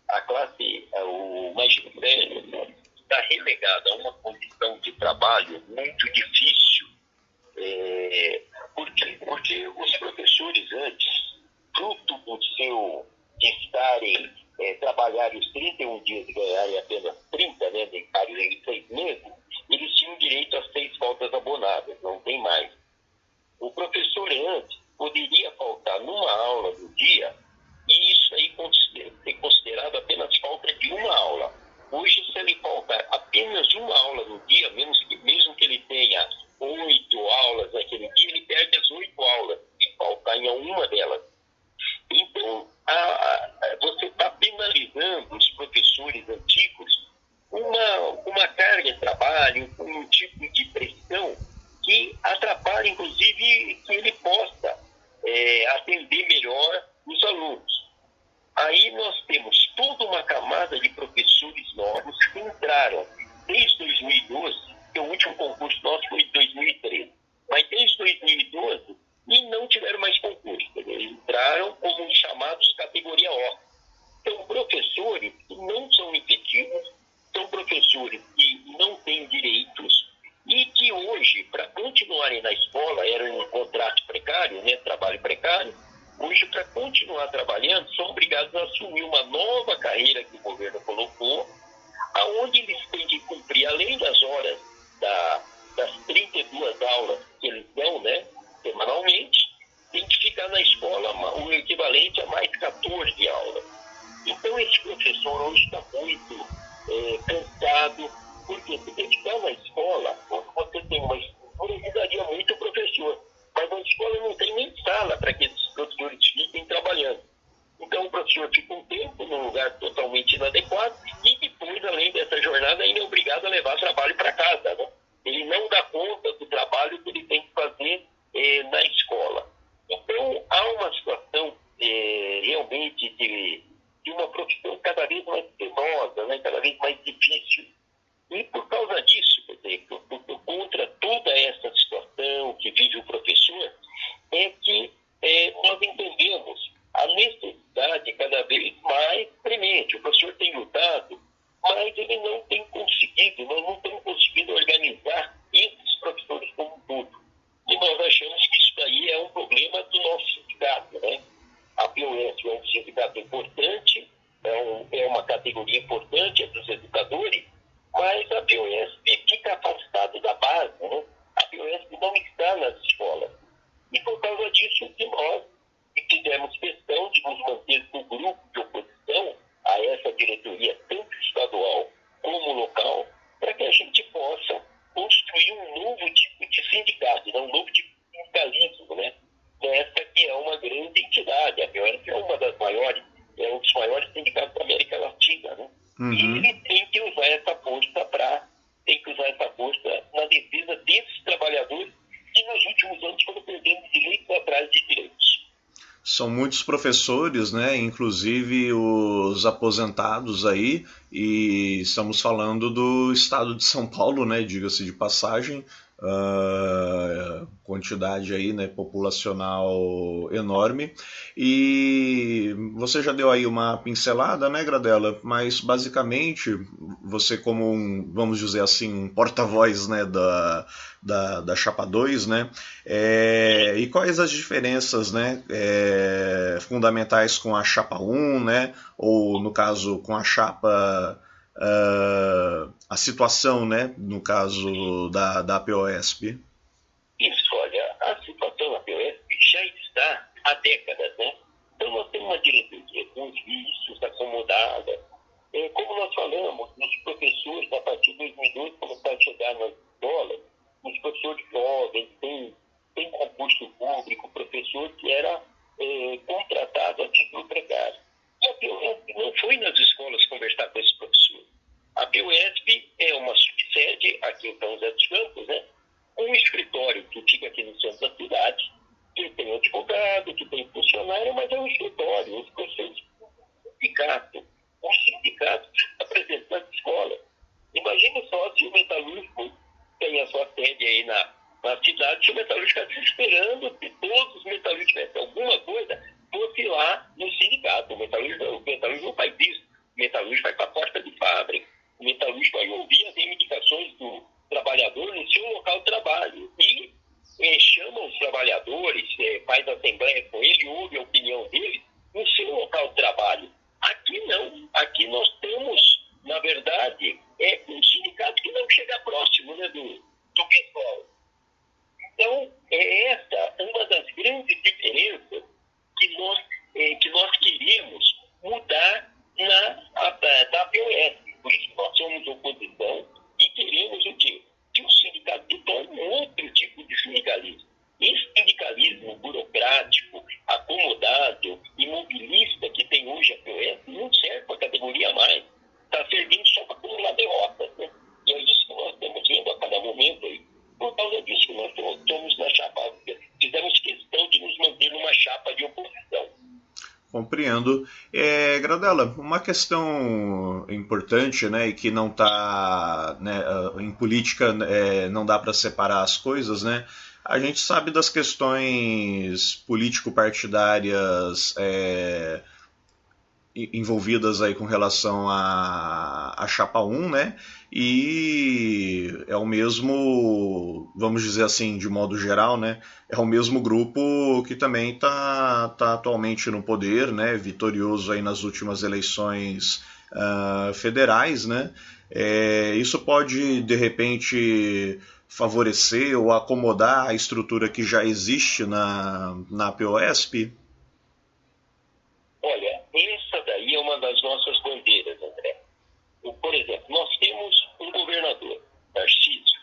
Speaker 7: a classe, o magistério, está relegado a uma condição de trabalho muito difícil. Por quê? Porque os professores antes, fruto do seu estarem, trabalharem os 31 dias e ganharem apenas 30, né, dentários em 6 meses, eles tinham direito a 6 faltas abonadas, não tem mais. O professor antes poderia faltar numa aula do dia e isso aí ser considerado utilizando os professores antigos uma carga de trabalho, um tipo de pressão que atrapalha, inclusive, que ele possa atender melhor os alunos. Aí nós temos toda uma camada de professores novos que entraram desde 2012, que o último concurso nosso foi em 2013, mas desde 2012 e não tiveram mais concurso. Eles entraram como os chamados categoria O. São professores que não são efetivos, são professores que não têm direitos e que hoje, para continuarem na escola, era um contrato precário, né, trabalho precário, hoje, para continuar trabalhando, são obrigados a assumir uma nova carreira que o governo colocou, aonde eles têm que cumprir, além das horas das 32 aulas que eles dão, né, semanalmente, tem que ficar na escola o equivalente a mais 14 aulas. Então, esse professor hoje está muito cansado, porque você tem que estar na escola, onde você tem uma estrutura, ajudaria muito o professor, mas na escola não tem nem sala para que esses professores fiquem trabalhando. Então, o professor fica um tempo num lugar totalmente inadequado e depois, além dessa jornada, ainda é obrigado a levar trabalho para casa, né? Ele não dá conta do trabalho que ele tem que fazer na escola. Então, há uma situação realmente de uma profissão cada vez mais penosa, né? Cada vez mais difícil. E por causa disso, quer dizer, contra toda essa situação que vive o professor, é que nós entendemos a necessidade cada vez mais premente. O professor tem lutado, mas ele não tem conseguido, nós não estamos conseguindo organizar esses professores como um todo. E nós achamos que isso daí é um problema do nosso sindicato, né? A POS é um sindicato importante, é uma categoria importante, é dos educadores, mas a POS fica afastada da base, né? A POS não está nas escolas. E por causa disso que nós fizemos questão de nos manter no grupo de oposição a essa diretoria, tanto estadual como local, para que a gente possa construir um novo tipo de sindicato, um novo tipo de sindicalismo, né? Essa que é uma grande entidade. A POS é uma das maiores, é um dos maiores sindicatos da América Latina, né? Uhum. E ele tem que usar essa força na defesa desses trabalhadores que nos últimos anos foram perdendo direitos atrás de direitos.
Speaker 5: São muitos professores, né, inclusive os aposentados aí, e estamos falando do estado de São Paulo, né, diga-se de passagem, quantidade aí, né, populacional enorme, e você já deu aí uma pincelada, né, Gradella, mas basicamente você como um, vamos dizer assim, um porta-voz, né, da Chapa 2, né, e quais as diferenças, né, fundamentais com a Chapa 1, né, ou no caso com a Chapa a situação, né, no caso da POSP?
Speaker 7: Isso, olha, a situação da POSP já está há décadas, né? Então nós temos uma diretoria com vícios, acomodada. Como nós falamos, os professores, a partir de 2002, começaram a chegar nas escolas, os professores jovens, tem concurso público, professor que era contratado a título precário. E a POSP não foi nas escolas conversar com esses professores. A POSP é uma subsede aqui em São José dos Campos, né? Um escritório que fica aqui no centro da cidade, que tem advogado, que tem funcionário, mas é um escritório, os professores o sindicato apresenta nas escolas. Imagina só se o metalúrgico tem a sua sede aí na cidade, se o metalúrgico estivesse esperando que todos os metalúrgicos tivessem alguma coisa, fosse lá no sindicato. O metalúrgico não faz isso. O metalúrgico vai para a porta de fábrica. O metalúrgico vai ouvir as reivindicações do trabalhador no seu local de trabalho e chama os trabalhadores, faz assembleia com ele, ouve a opinião dele no seu local de trabalho. Aqui não. Aqui nós temos, na verdade, um sindicato que não chega próximo, né, do pessoal. Então, essa uma das grandes diferenças que nós queremos mudar da POS. Por isso nós somos oposição e queremos o quê? Que o sindicato se torne um outro tipo de sindicalismo. Esse sindicalismo burocrático, acomodado, imobilista que tem hoje a POS não serve para a categoria a mais, está servindo só para acumular derrotas, né? E é isso que nós estamos vendo a cada momento aí. Por causa disso que nós estamos na chapa, fizemos questão de nos manter numa chapa de oposição.
Speaker 5: Compreendo. Gradella, uma questão importante, né, e que não está, né, em política, não dá para separar as coisas, né? A gente sabe das questões político-partidárias envolvidas aí com relação à Chapa 1, né? E é o mesmo, vamos dizer assim, de modo geral, né? É o mesmo grupo que também está atualmente no poder, né? Vitorioso aí nas últimas eleições federais, né? Isso pode, de repente, favorecer ou acomodar a estrutura que já existe na APOESP?
Speaker 7: Olha, essa daí é uma das nossas bandeiras, André. Por exemplo, nós temos um governador, Tarcísio,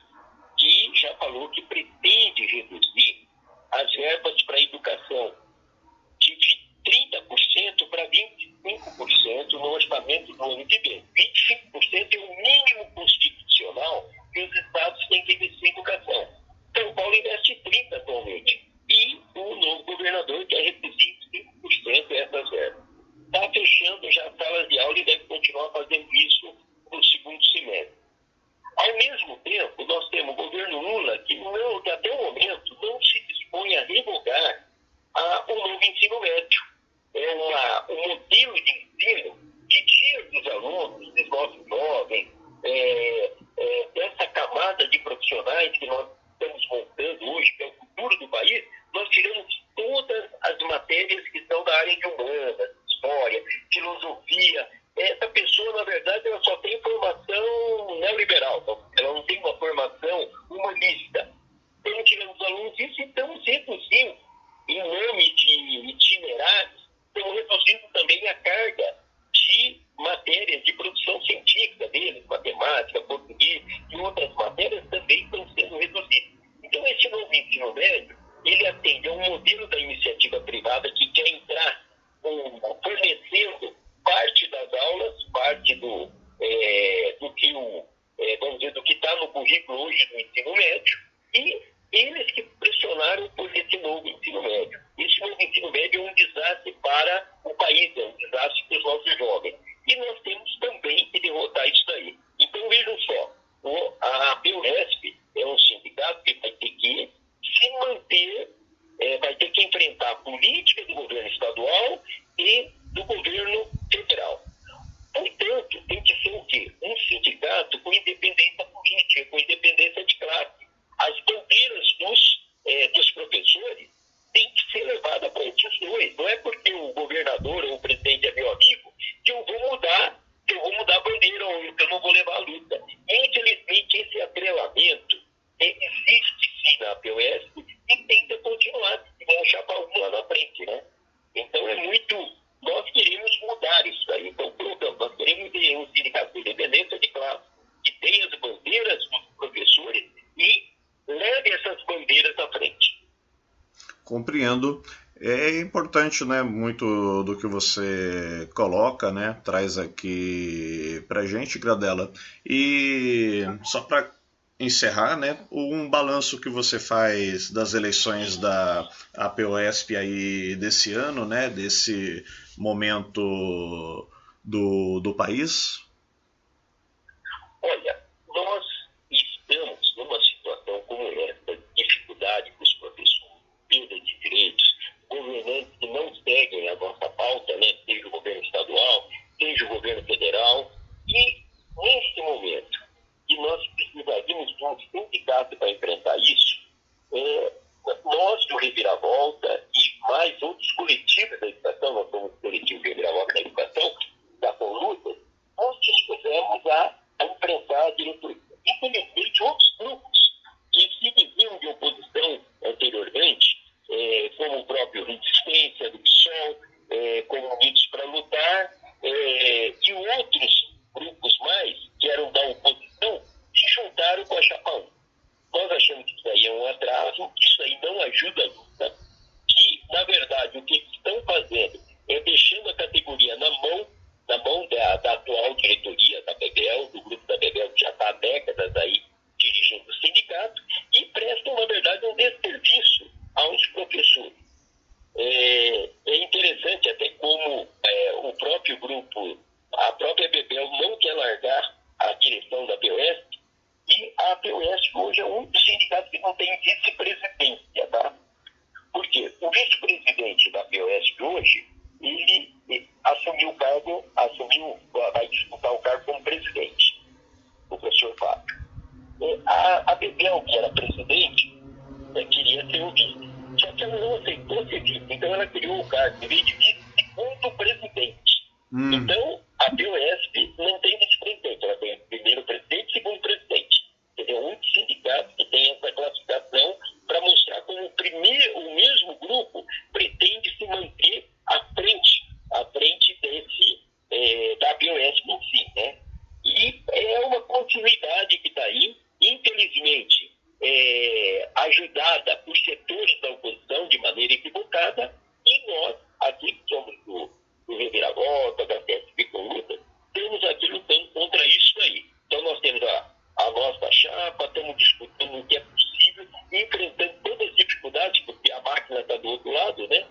Speaker 7: que já falou que pretende reduzir as verbas para a educação de 30% para 25% no orçamento do ano que vem. 25% é o mínimo constitucional que os estados têm que investir em educação. São Paulo investe 30% atualmente. E o novo governador quer reduzir 5% essas verbas. Está fechando já as salas de aula e deve continuar fazendo isso no segundo semestre. Ao mesmo tempo, nós temos o governo Lula, que até o momento não se dispõe a revogar o novo ensino médio. É um modelo de ensino que tira dos alunos, dos nossos jovens, dessa camada de profissionais que nós estamos montando hoje, que é o futuro do país, nós tiramos todas as matérias que são da área de humanas, história, filosofia. Essa pessoa, na verdade, ela só tem formação neoliberal, ela não tem uma formação humanista. Então, tiramos os alunos disso e estamos reduzindo, em nome de itinerários, estamos reduzindo também a carga de matérias de produção científica deles, matemática, português e outras matérias também estão sendo reduzidas. Então, esse novo ensino médio, ele atende a um modelo da iniciativa privada que quer entrar fornecendo parte das aulas, parte do que está no currículo hoje do ensino médio, e eles que pressionaram por esse novo ensino médio. Esse novo ensino médio é um desastre para o país, é um desastre para os nossos jovens. E nós temos também que derrotar isso daí. Então, vejam só, a APOESP é um sindicato que vai ter que se manter, vai ter que enfrentar a política do governo estadual e do governo federal. Portanto, tem que ser o quê? Um sindicato com independência política, com independência de classe. As bandeiras dos professores têm que ser levadas para esses dois. Não é porque o governador ou o presidente é meu amigo que eu vou mudar a bandeira ou que eu não vou levar a luta. Infelizmente, esse atrelamento existe sim na APOESP e tenta continuar, e vai achar para um lá na frente, né? Então, nós queremos mudar isso aí. Então, nós queremos ter um sindicato de independência de classe que tenha as bandeiras dos professores e leve essas bandeiras à frente.
Speaker 5: Compreendo. É importante, né, muito do que você coloca, né, traz aqui pra gente, Gradella. E só para encerrar, né, um balanço que você faz das eleições da APOESP aí desse ano, né, desse momento do país.
Speaker 7: Olha, nós estamos numa situação como essa, dificuldade para os professores, perda de direitos, governantes que não seguem a nossa pauta, né, seja o governo estadual, seja o governo federal, e neste momento que nós precisaríamos de um sindicato para enfrentar isso, nós do Reviravolta e mais outros coletivos da educação, nós somos o coletivo Reviravolta da Educação, da Conluta, nós dispusemos a enfrentar a diretoria. Infelizmente, outros grupos que se diziam de oposição anteriormente, como o próprio Resistência, do PSOL, como Unidos para Lutar, e a própria Bebel não quer largar a direção da POSP, e a POSP hoje é um dos sindicatos que não tem vice-presidência, tá? Porque o vice-presidente da POSP hoje, ele assumiu o cargo, vai disputar o cargo como presidente, o professor Fábio. A Bebel, que era presidente, queria ser o vice. Só que ela não aceitou ser vice, então ela criou o cargo, em vez de vice, segundo presidente. Então, a POSP não tem vice-presidente, ela tem primeiro presidente e segundo presidente. Entendeu? Muitos sindicatos que têm essa classificação para mostrar como o mesmo grupo pretende se manter à frente da POSP em si, né? E é uma continuidade que está aí, infelizmente, ajudada por setores da oposição de maneira equivocada, e nós, aqui que somos do Reviravolta, da PSP com luta, estamos aqui lutando contra isso aí. Então nós temos a nossa chapa, estamos disputando o que é possível, enfrentando todas as dificuldades, porque a máquina está do outro lado, né?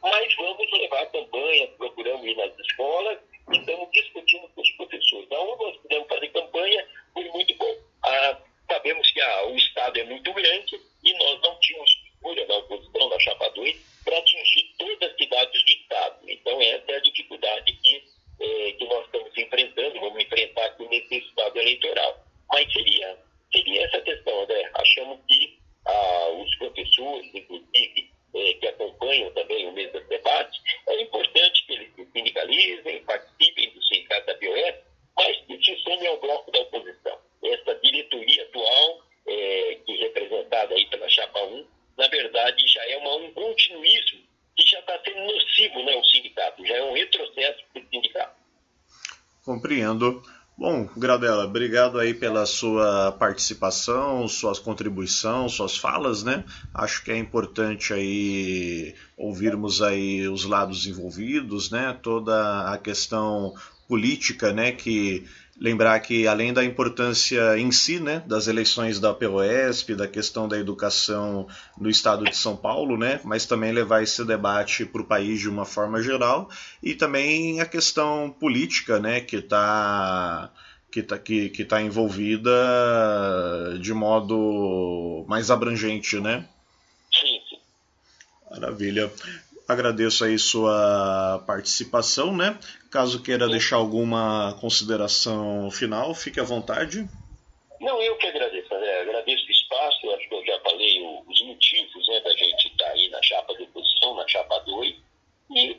Speaker 7: Mas vamos levar campanhas, procuramos ir nas escolas e estamos discutindo com os professores. Aonde nós podemos fazer campanha, foi muito bom. Sabemos que o Estado é muito grande e nós não tínhamos escolha da oposição, da Chapa 2, para atingir todas as cidades do Estado. Então essa é a dificuldade que nós estamos enfrentando, vamos enfrentar aqui nesse estado eleitoral. Mas seria essa questão, André. Achamos que os professores, inclusive, que acompanham também o mês dos debates, é importante que eles se sindicalizem, participem do sindicato da POS, mas que se somem ao bloco da oposição. Essa diretoria atual, que é representada aí pela Chapa 1, na verdade já é um continuismo que já está sendo nocivo, né, ao sindicato, já é um retrocesso para o sindicato.
Speaker 5: Compreendo. Bom, Gradella, obrigado aí pela sua participação, suas contribuições, suas falas, né? Acho que é importante aí ouvirmos aí os lados envolvidos, né? Toda a questão política, né? Que lembrar que além da importância em si, né, das eleições da POSP, da questão da educação no estado de São Paulo, né, mas também levar esse debate para o país de uma forma geral, e também a questão política, né, que tá envolvida de modo mais abrangente, né?
Speaker 7: Sim.
Speaker 5: Maravilha. Agradeço aí sua participação, né? Caso queira deixar alguma consideração final, fique à vontade.
Speaker 7: Não, eu que agradeço, André. Agradeço o espaço, acho que eu já falei os motivos, né, da gente estar aí na chapa de oposição, na chapa 2, e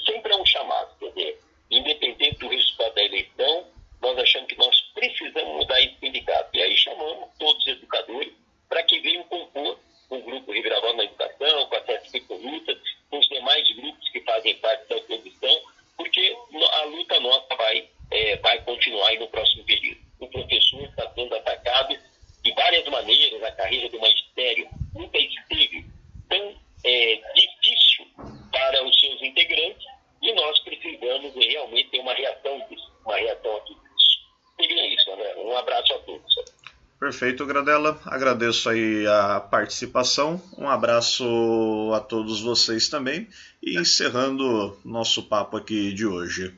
Speaker 7: sempre é um chamado, quer dizer, independente do resultado da eleição, nós achamos que nós precisamos mudar esse sindicato. E aí chamamos todos os educadores para que venham compor com o Grupo Reviravolta na Educação, com a CSP com luta, com os demais grupos que fazem parte da oposição, porque a luta nossa vai continuar aí no próximo período. O professor está sendo atacado de várias maneiras, a carreira do magistério nunca esteve tão difícil para os seus integrantes, e nós precisamos realmente ter uma reação disso, uma reação aqui disso. Seria isso, né? Um abraço a todos.
Speaker 5: Perfeito, Gradella. Agradeço aí a participação. Um abraço a todos vocês também. E encerrando nosso papo aqui de hoje.